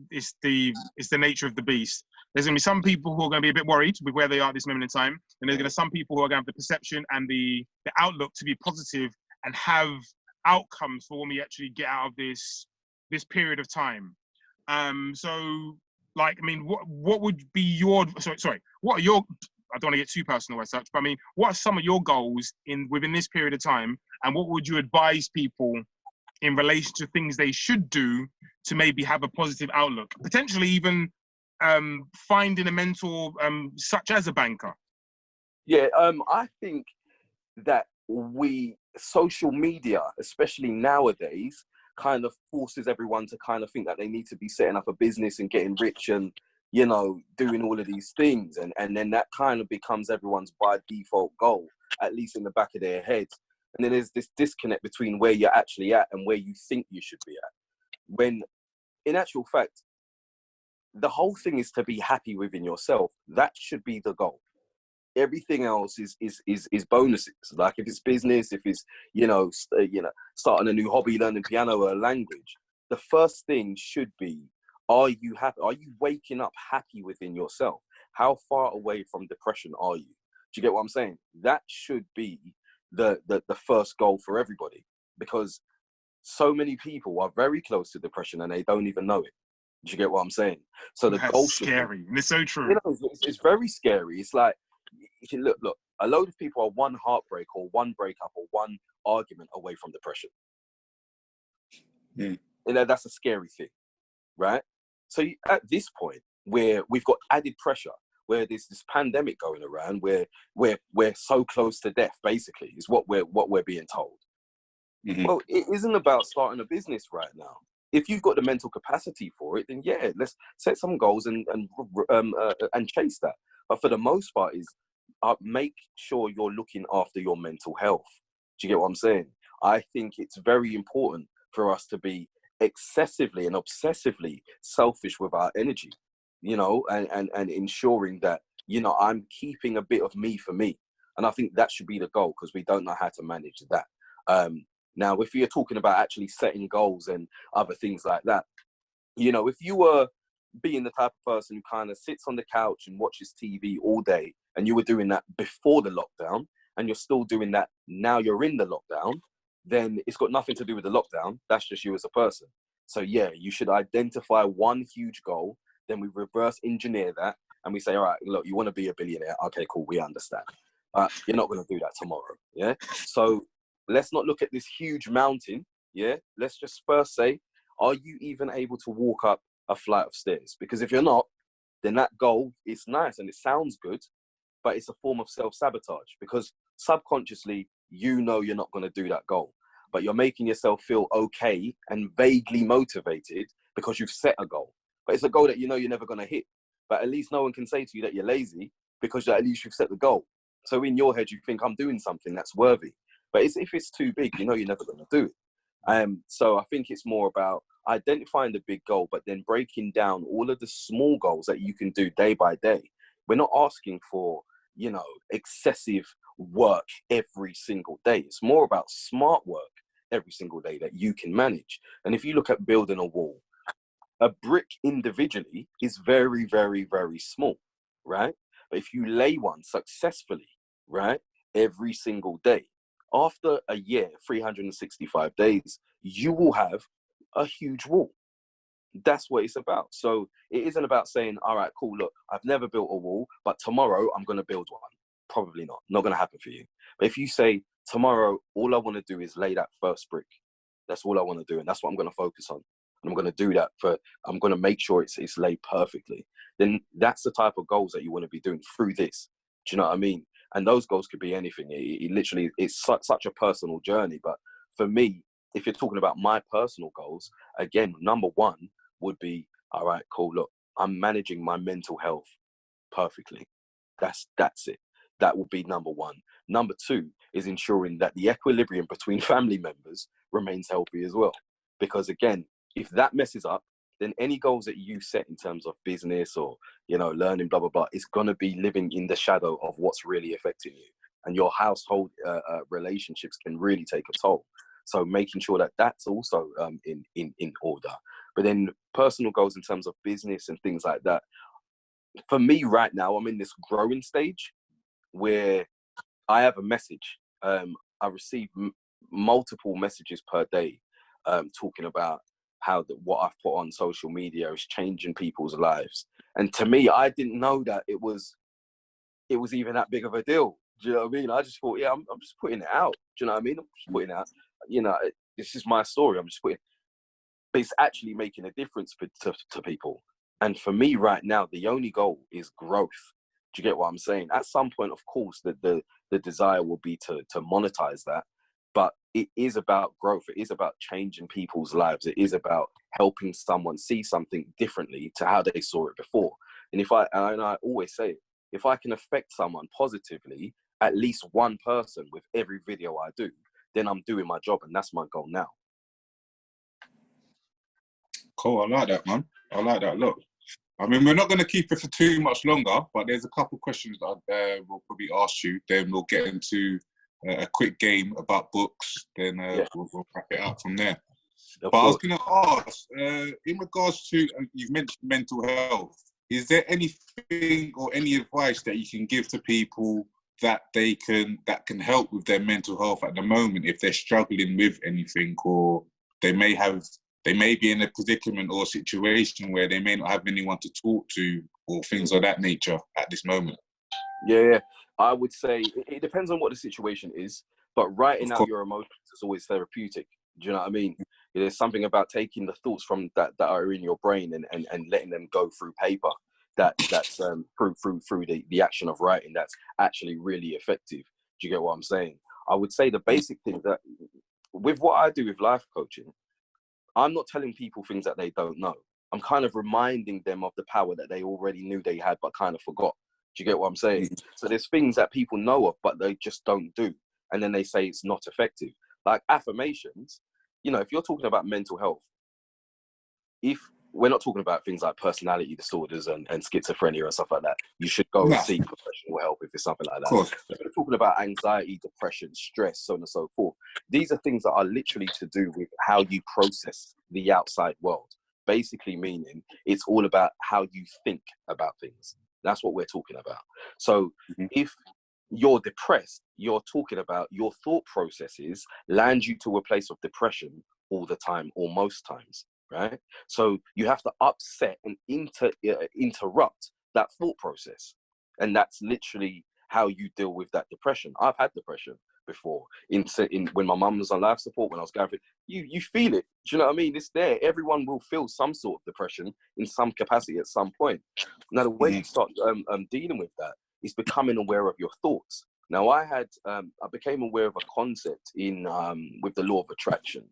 it's the nature of the beast. There's going to be some people who are going to be a bit worried with where they are at this moment in time. And there's going to be some people who are going to have the perception and the outlook to be positive and have outcomes for when we actually get out of this period of time. So, like, I mean, what would be your, what are your, I don't want to get too personal as such, but I mean, what are some of your goals within this period of time, and what would you advise people in relation to things they should do to maybe have a positive outlook, potentially even finding a mentor such as a banker? Yeah, I think that social media, especially nowadays, kind of forces everyone to kind of think that they need to be setting up a business and getting rich and, you know, doing all of these things. And then that kind of becomes everyone's by default goal, at least in the back of their heads. And then there's this disconnect between where you're actually at and where you think you should be at. When in actual fact, the whole thing is to be happy within yourself. That should be the goal. Everything else is bonuses. Like if it's business, if it's, starting a new hobby, learning piano or a language, the first thing should be, are you happy? Are you waking up happy within yourself? How far away from depression are you? Do you get what I'm saying? That should be the first goal for everybody, because so many people are very close to depression and they don't even know it. Do you get what I'm saying? So the goal should be scary. And it's so true. It's very scary. It's like, look, a load of people are one heartbreak or one breakup or one argument away from depression. That's a scary thing, right? So at this point where we've got added pressure, where there's this pandemic going around, where we're so close to death, basically, is what we're being told. Well, it isn't about starting a business right now. If you've got the mental capacity for it, then yeah, let's set some goals and chase that. But for the most part, is make sure you're looking after your mental health. Do you get what I'm saying? I think it's very important for us to be excessively and obsessively selfish with our energy, and ensuring that, I'm keeping a bit of me for me. And I think that should be the goal, because we don't know how to manage that. Now, if you're talking about actually setting goals and other things like that, if you were being the type of person who kind of sits on the couch and watches TV all day, and you were doing that before the lockdown, and you're still doing that now you're in the lockdown, then it's got nothing to do with the lockdown. That's just you as a person. So yeah, you should identify one huge goal, then we reverse engineer that, and we say, all right, look, you want to be a billionaire. Okay, cool, we understand. You're not going to do that tomorrow, yeah? So let's not look at this huge mountain, yeah? Let's just first say, are you even able to walk up a flight of stairs? Because if you're not, then that goal is nice and it sounds good, but it's a form of self-sabotage, because subconsciously, you're not going to do that goal, but you're making yourself feel okay and vaguely motivated because you've set a goal. But it's a goal that you're never going to hit. But at least no one can say to you that you're lazy, because at least you've set the goal. So in your head, you think, I'm doing something that's worthy. But if it's too big, you're never going to do it. So I think it's more about identifying the big goal, but then breaking down all of the small goals that you can do day by day. We're not asking for, excessive work every single day. It's more about smart work every single day that you can manage. And if you look at building a wall, a brick individually is very, very, very small, right? But if you lay one successfully, right, every single day, after a year, 365 days, you will have a huge wall. That's what it's about. So it isn't about saying, all right, cool, look, I've never built a wall, but tomorrow I'm going to build one. Probably not going to happen for you. But if you say, tomorrow, all I want to do is lay that first brick. That's all I want to do. And that's what I'm going to focus on. And I'm going to do that I'm going to make sure it's laid perfectly. Then that's the type of goals that you want to be doing through this. Do you know what I mean? And those goals could be anything. It literally, it's such a personal journey. But for me, if you're talking about my personal goals, again, number one would be, all right, cool, look, I'm managing my mental health perfectly. That's it. That will be number one. Number two is ensuring that the equilibrium between family members remains healthy as well. Because again, if that messes up, then any goals that you set in terms of business or, you know, learning, blah, blah, blah, is going to be living in the shadow of what's really affecting you. And your household relationships can really take a toll. So making sure that that's also in order. But then personal goals in terms of business and things like that. For me right now, I'm in this growing stage where I have a message. I receive multiple messages per day talking about how what I've put on social media is changing people's lives. And to me, I didn't know that it was even that big of a deal. Do you know what I mean? I just thought, yeah, I'm just putting it out. Do you know what I mean? I'm just putting it out. You know, this is my story. I'm just putting, but it's actually making a difference to people. And for me right now, the only goal is growth. Do you get what I'm saying? At some point, of course, the desire will be to monetize that. But it is about growth. It is about changing people's lives. It is about helping someone see something differently to how they saw it before. And I always say, if I can affect someone positively, at least one person with every video I do, then I'm doing my job, and that's my goal now. Cool, I like that, man. I like that. Look, I mean, we're not going to keep it for too much longer, but there's a couple of questions that we'll probably ask you. Then we'll get into a quick game about books. Then we'll wrap it up from there. But I was going to ask, in regards to, you've mentioned mental health, is there anything or any advice that you can give to people that can help with their mental health at the moment if they're struggling with anything, or they may be in a predicament or situation where they may not have anyone to talk to or things of that nature at this moment? Yeah, I would say it depends on what the situation is, but writing out your emotions is always therapeutic. Do you know what I mean? There's something about taking the thoughts from that are in your brain and letting them go through paper that's through the action of writing that's actually really effective. Do you get what I'm saying? I would say the basic thing that with what I do with life coaching, I'm not telling people things that they don't know. I'm kind of reminding them of the power that they already knew they had but kind of forgot. Do you get what I'm saying? So there's things that people know of but they just don't do. And then they say it's not effective. Like affirmations, you know, if you're talking about mental health, if we're not talking about things like personality disorders and schizophrenia and stuff like that, you should go and seek professional help if it's something like that. If we're talking about anxiety, depression, stress, so on and so forth, these are things that are literally to do with how you process the outside world. Basically meaning it's all about how you think about things. That's what we're talking about. So if you're depressed, you're talking about your thought processes land you to a place of depression all the time or most times. Right? So you have to upset and interrupt that thought process. And that's literally how you deal with that depression. I've had depression before when my mum was on life support, when I was going through, you feel it. Do you know what I mean? It's there. Everyone will feel some sort of depression in some capacity at some point. Now, the way you start dealing with that is becoming aware of your thoughts. Now, I became aware of a concept with the law of attraction.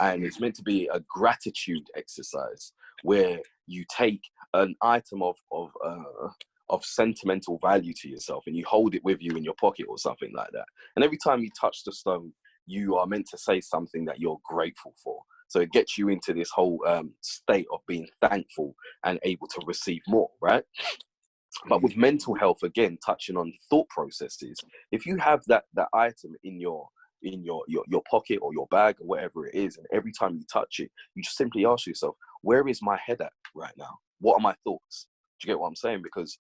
And it's meant to be a gratitude exercise where you take an item of sentimental value to yourself and you hold it with you in your pocket or something like that. And every time you touch the stone, you are meant to say something that you're grateful for. So it gets you into this whole state of being thankful and able to receive more, right? But with mental health, again, touching on thought processes, if you have that item in your pocket or your bag or whatever it is, and every time you touch it, you just simply ask yourself, where is my head at right now? What are my thoughts? Do you get what I'm saying? Because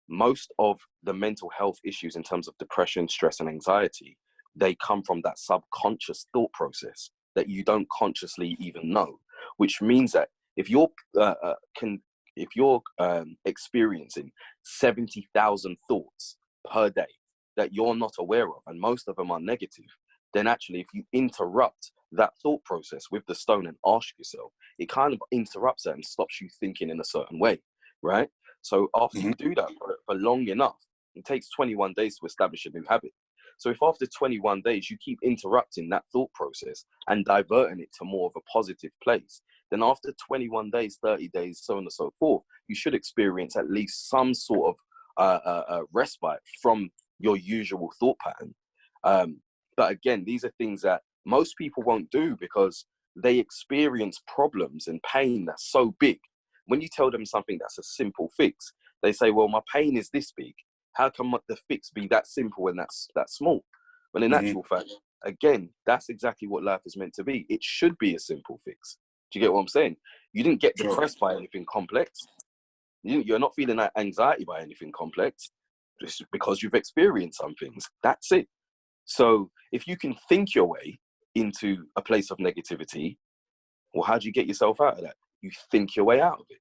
most of the mental health issues in terms of depression, stress, and anxiety, they come from that subconscious thought process that you don't consciously even know, which means that if you're experiencing 70,000 thoughts per day that you're not aware of, and most of them are negative, then actually if you interrupt that thought process with the stone and ask yourself, it kind of interrupts it and stops you thinking in a certain way, right? So after you do that for long enough, it takes 21 days to establish a new habit. So if after 21 days you keep interrupting that thought process and diverting it to more of a positive place, then after 21 days, 30 days, so on and so forth, you should experience at least some sort of respite from your usual thought pattern. But again, these are things that most people won't do because they experience problems and pain that's so big. When you tell them something that's a simple fix, they say, well, my pain is this big. How can the fix be that simple and that's small? But in actual fact, again, that's exactly what life is meant to be. It should be a simple fix. Do you get what I'm saying? You didn't get depressed by anything complex. You're not feeling that anxiety by anything complex, just because you've experienced some things. That's it. So if you can think your way into a place of negativity, well, how do you get yourself out of that? You think your way out of it.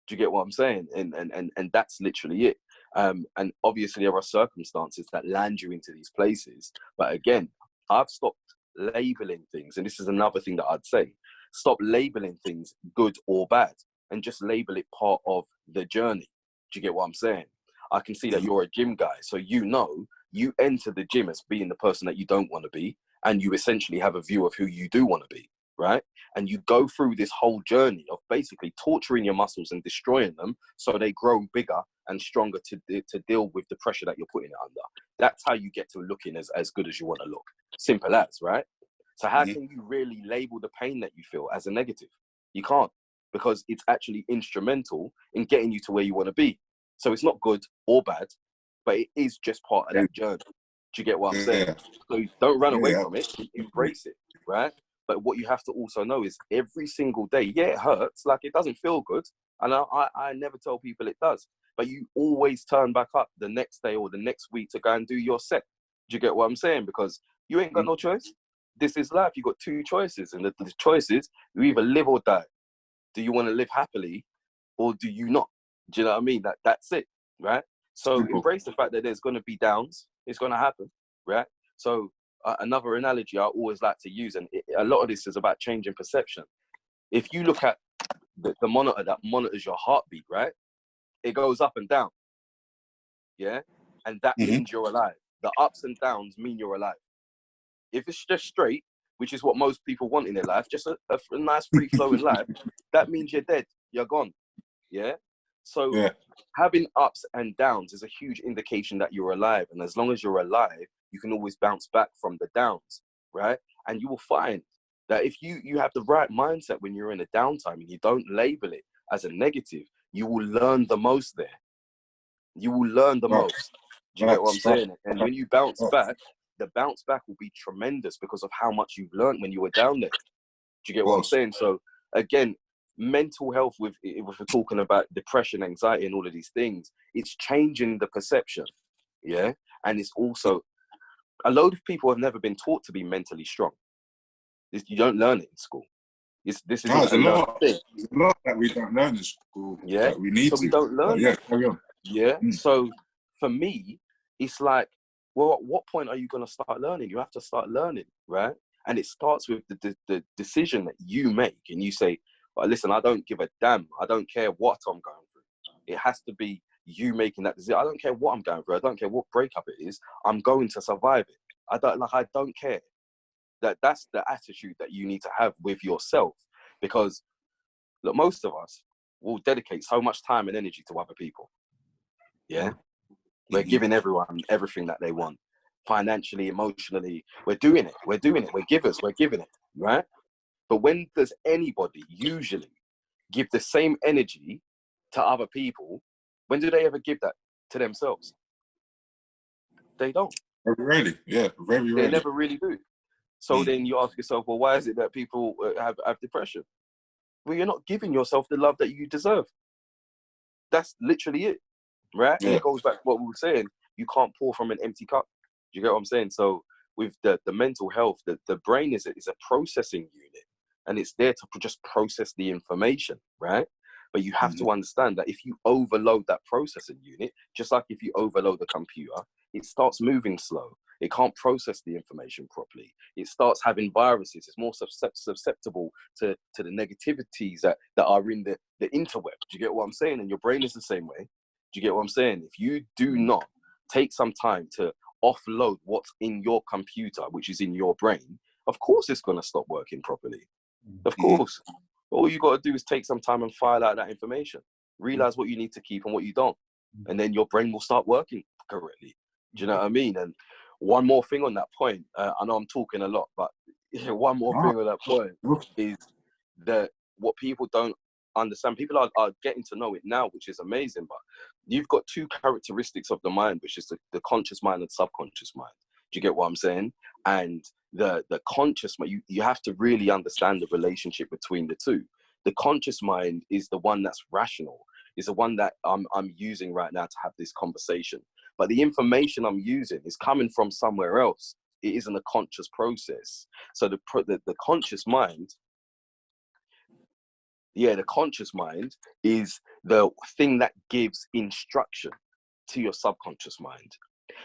Do you get what I'm saying? And that's literally it. And obviously there are circumstances that land you into these places. But again, I've stopped labeling things. And this is another thing that I'd say. Stop labeling things good or bad and just label it part of the journey. Do you get what I'm saying? I can see that you're a gym guy. So you enter the gym as being the person that you don't want to be. And you essentially have a view of who you do want to be, right? And you go through this whole journey of basically torturing your muscles and destroying them so they grow bigger and stronger to deal with the pressure that you're putting it under. That's how you get to looking as good as you want to look. Simple as, right? So how can you really label the pain that you feel as a negative? You can't, because it's actually instrumental in getting you to where you want to be. So it's not good or bad, but it is just part of that journey. Do you get what I'm saying? So don't run away from it, embrace it, right? But what you have to also know is every single day, yeah, it hurts, like it doesn't feel good. And I never tell people it does, but you always turn back up the next day or the next week to go and do your set. Do you get what I'm saying? Because you ain't got no choice. This is life. You've got two choices, and the choices, you either live or die. Do you want to live happily or do you not? Do you know what I mean? That's it, right? So embrace the fact that there's going to be downs. It's going to happen, right? So another analogy I always like to use, and a lot of this is about changing perception. If you look at the monitor that monitors your heartbeat, right? It goes up and down, yeah? And that means you're alive. The ups and downs mean you're alive. If it's just straight, which is what most people want in their life, just a nice free-flowing life, that means you're dead. You're gone, yeah? So having ups and downs is a huge indication that you're alive. And as long as you're alive, you can always bounce back from the downs, right? And you will find that if you have the right mindset when you're in a downtime and you don't label it as a negative, you will learn the most there. You will learn the most. Do you get what I'm saying? And when you bounce back, the bounce back will be tremendous because of how much you've learned when you were down there. Do you get what I'm saying? So again, mental health, if we're talking about depression, anxiety, and all of these things, it's changing the perception, yeah? And it's also, a load of people have never been taught to be mentally strong. You don't learn it in school. This is there's a lot that we don't learn in school. Yeah, that we need so we don't learn. Yeah, carry on. Yeah, so for me, it's like, well, at what point are you going to start learning? You have to start learning, right? And it starts with the decision that you make, and you say, well, listen, I don't give a damn. I don't care what I'm going through. It has to be you making that decision. I don't care what I'm going through. I don't care what breakup it is. I'm going to survive it. I don't care. That's the attitude that you need to have with yourself, because look, most of us will dedicate so much time and energy to other people. Yeah. We're giving everyone everything that they want, financially, emotionally. We're doing it. We're givers. We're giving it, right? But when does anybody usually give the same energy to other people? When do they ever give that to themselves? They don't. Very rarely, yeah, very rarely. They never really do. So then you ask yourself, well, why is it that people have depression? Well, you're not giving yourself the love that you deserve. That's literally it, right? Yeah. And it goes back to what we were saying. You can't pour from an empty cup. Do you get what I'm saying? So with the mental health, the brain is a processing unit, and it's there to just process the information, right? But you have to understand that if you overload that processing unit, just like if you overload the computer, it starts moving slow. It can't process the information properly. It starts having viruses. It's more susceptible to the negativities that are in the interweb. Do you get what I'm saying? And your brain is the same way. Do you get what I'm saying? If you do not take some time to offload what's in your computer, which is in your brain, of course it's going to stop working properly. Of course. All you got to do is take some time and file out that information. Realize what you need to keep and what you don't. And then your brain will start working correctly. Do you know what I mean? And one more thing on that point, I know I'm talking a lot, but one more thing on that point is that what people don't understand, people are getting to know it now, which is amazing, but you've got two characteristics of the mind, which is the conscious mind and subconscious mind. Do you get what I'm saying? And the conscious mind, you have to really understand the relationship between the two. The conscious mind is the one that's rational, is the one that I'm using right now to have this conversation. But the information I'm using is coming from somewhere else. It isn't a conscious process. So the conscious mind, the conscious mind is the thing that gives instruction to your subconscious mind.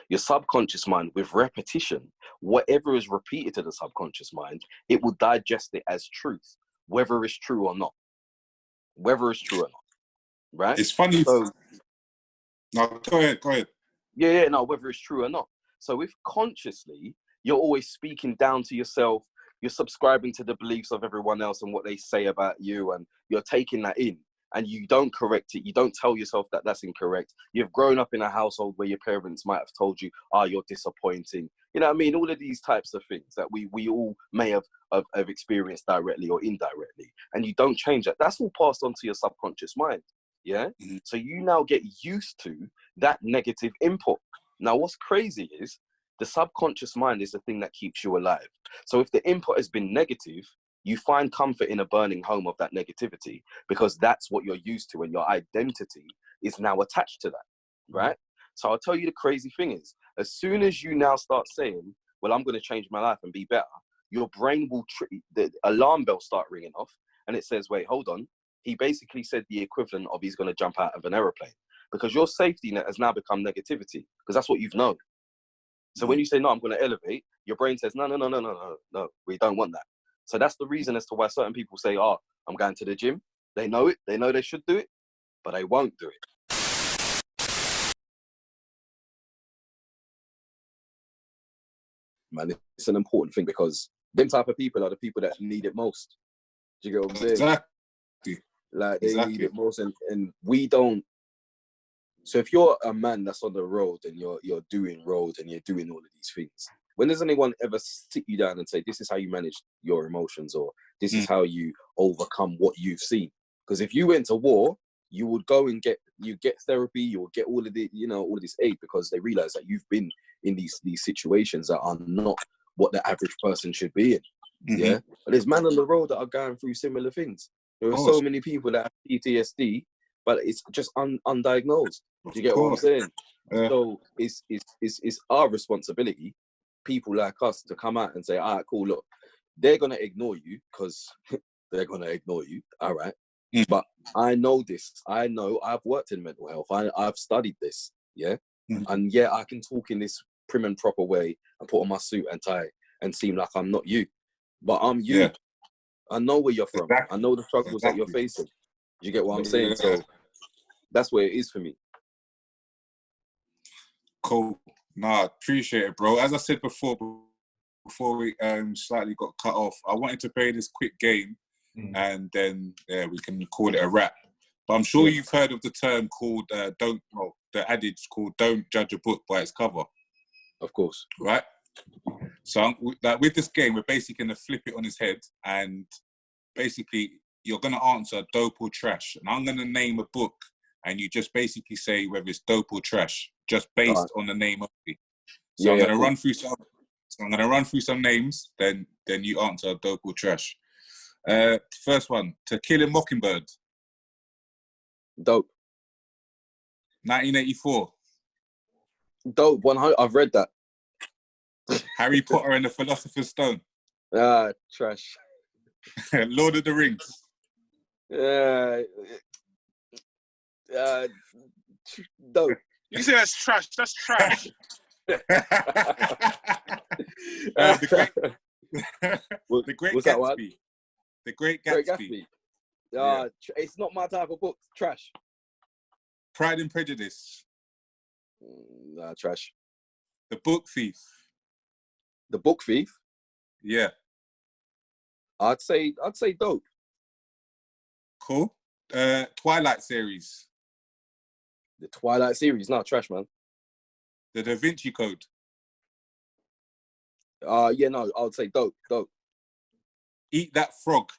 Your subconscious mind, with repetition, whatever is repeated to the subconscious mind, it will digest it as truth, whether it's true or not. Whether it's true or not, right? It's funny. So, no, go ahead. No, whether it's true or not. So if consciously you're always speaking down to yourself, you're subscribing to the beliefs of everyone else and what they say about you, and you're taking that in, and you don't correct it, you don't tell yourself that that's incorrect. You've grown up in a household where your parents might have told you, you're disappointing. You know what I mean? All of these types of things that we all may have experienced directly or indirectly, and you don't change that. That's all passed on to your subconscious mind. Yeah. Mm-hmm. So you now get used to that negative input. Now, what's crazy is the subconscious mind is the thing that keeps you alive. So if the input has been negative, you find comfort in a burning home of that negativity, because that's what you're used to, and your identity is now attached to that, right? So I'll tell you the crazy thing is, as soon as you now start saying, well, I'm going to change my life and be better, your brain will, the alarm bells start ringing off, and it says, wait, hold on. He basically said the equivalent of he's going to jump out of an aeroplane, because your safety net has now become negativity, because that's what you've known. So when you say, no, I'm going to elevate, your brain says, no, we don't want that. So that's the reason as to why certain people say, I'm going to the gym. They know it. They know they should do it, but they won't do it. Man, it's an important thing, because them type of people are the people that need it most. Do you get what I'm saying? Exactly. Like, they need it most, and we don't. So if you're a man that's on the road and you're doing roads and you're doing all of these things, when does anyone ever sit you down and say, this is how you manage your emotions, or this is how you overcome what you've seen? Because if you went to war, you would go and get therapy, you would get all of the, all of this aid, because they realize that you've been in these situations that are not what the average person should be in. Yeah. But there's men on the road that are going through similar things. There are so many people that have PTSD, but it's just undiagnosed. Do you get what I'm saying? Yeah. So it's our responsibility, people like us, to come out and say, all right, cool, look, they're going to ignore you because they're going to ignore you, all right? But I know this. I know I've worked in mental health. I've studied this, yeah? And yeah, I can talk in this prim and proper way and put on my suit and tie and seem like I'm not you. But I'm you. Yeah. I know where you're from. Exactly. I know the struggles that you're facing. Do you get what I'm saying? So that's where it is for me. Cool. Nah, appreciate it, bro. As I said before we slightly got cut off, I wanted to play this quick game, and then we can call it a wrap. But I'm sure you've heard of the term called the adage called "Don't judge a book by its cover." Of course. Right. So with this game, we're basically going to flip it on his head, and basically you're going to answer dope or trash, and I'm going to name a book, and you just basically say whether it's dope or trash, just based on the name of it. So I'm going to run through some. So I'm going to run through some names, then you answer dope or trash. First one, To Kill a Mockingbird. Dope. 1984. Dope. 100. I've read that. Harry Potter and the Philosopher's Stone. Trash. Lord of the Rings. Dope. You say that's trash. That's trash. The Great Gatsby. The Great Gatsby. It's not my type of book. Trash. Pride and Prejudice. Trash. The Book Thief. The Book Thief? Yeah. I'd say dope. Cool. Twilight series. The Twilight series, not trash, man. The Da Vinci Code. Yeah, no, I would say dope. Eat That Frog.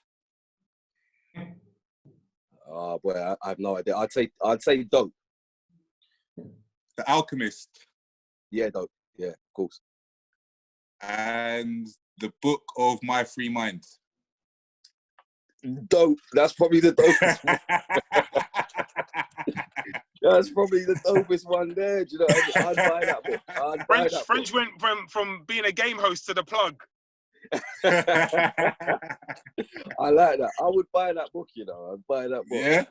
Boy, I have no idea. I'd say dope. The Alchemist. Yeah, dope. Yeah, of course. And The Book of My Free Mind. Dope. That's probably the dopest one. That's probably the dopest one there. Do you know what I mean? I'd buy that book. French went from being a game host to the plug. I like that. I would buy that book, you know. I'd buy that book. Yeah?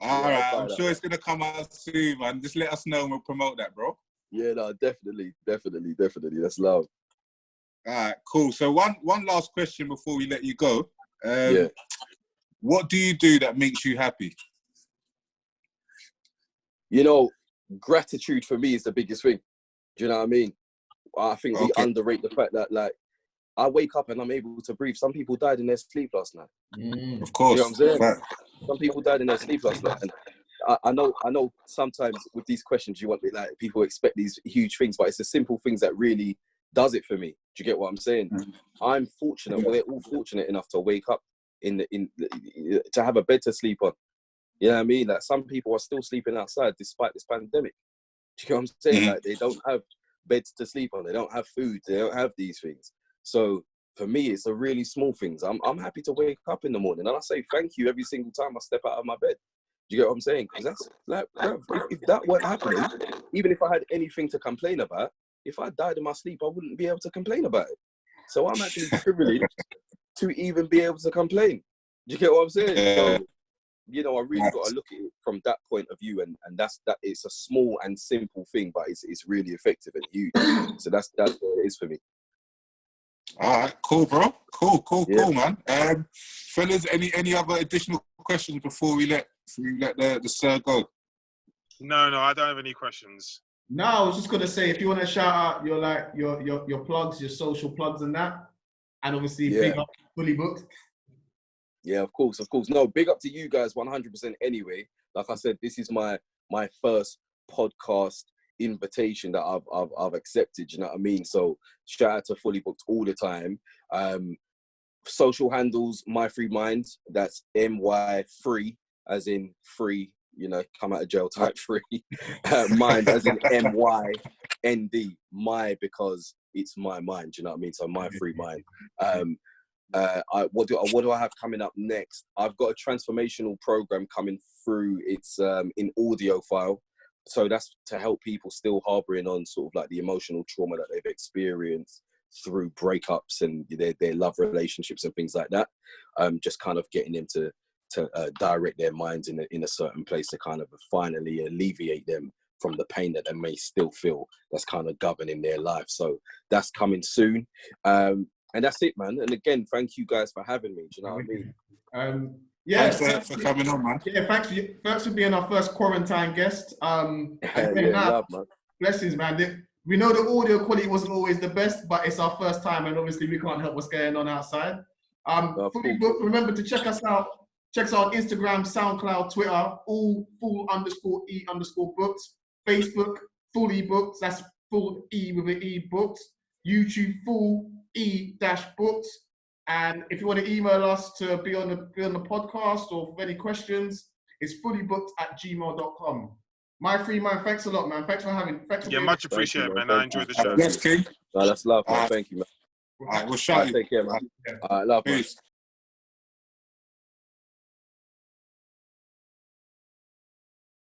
All right. I'm sure it's book. going to come out soon, man. Just let us know and we'll promote that, bro. Yeah, no, definitely. That's love. All right, cool. So one last question before we let you go. Yeah. What do you do that makes you happy? You know, gratitude for me is the biggest thing. Do you know what I mean? I think we underrate the fact that, like, I wake up and I'm able to breathe. Some people died in their sleep last night. Of course. You know what I'm saying? Right. Some people died in their sleep last night. And I know sometimes with these questions, you want, like, people expect these huge things, but it's the simple things that really does it for me. Do you get what I'm saying? I'm fortunate. We're all fortunate enough to wake up to have a bed to sleep on. You know what I mean? Like, some people are still sleeping outside despite this pandemic. Do you know what I'm saying? Like, they don't have beds to sleep on. They don't have food. They don't have these things. So for me, it's the really small things. I'm happy to wake up in the morning and I say thank you every single time I step out of my bed. Do you get what I'm saying? Because that's like, bro, if that weren't happening, even if I had anything to complain about, if I died in my sleep, I wouldn't be able to complain about it. So I'm actually privileged to even be able to complain. Do you get what I'm saying? So, you know, I really got to look at it from that point of view, and that's that. It's a small and simple thing, but it's really effective and huge. So that's what it is for me. All right, cool, bro. Cool, man. Fellas, any other additional questions before we let the sir go? No, I don't have any questions. No, I was just gonna say, if you want to shout out your plugs, your social plugs and that, and obviously big up Fully Booked. Yeah, of course. No, big up to you guys 100% anyway. Like I said, this is my first podcast invitation that I've accepted, you know what I mean? So shout out to Fully Booked all the time. Social handles, My Free Mind, that's MY free, as in free, you know, come out of jail type free. Mind as in MYND, my, because it's my mind, you know what I mean? So My Free Mind. What do I have coming up next? I've got a transformational program coming through. It's in audio file. So that's to help people still harboring on sort of like the emotional trauma that they've experienced through breakups and their love relationships and things like that. Just kind of getting them to direct their minds in a certain place to kind of finally alleviate them from the pain that they may still feel that's kind of governing their life. So that's coming soon. And that's it, man. And again, thank you guys for having me. Do you know what I mean? Thanks for coming on, man. Yeah, thanks for being our first quarantine guest. Love, man. Blessings, man. We know the audio quality wasn't always the best, but it's our first time, and obviously we can't help what's going on outside. Fully Booked, remember to check us out. Check us out on Instagram, SoundCloud, Twitter, all full_E_booked. Facebook, Fully Booked. That's full E with an E booked. YouTube, full E-booked. And if you want to email us to be on the podcast or for any questions, it's fullybooked@gmail.com. My Free Mind, thanks a lot, man. Thanks for having me. Much appreciated, man. I enjoyed the show. Yes, King. No, that's love, man. Thank you, man. All right, we'll shout you. Take care, man. All right, love, man.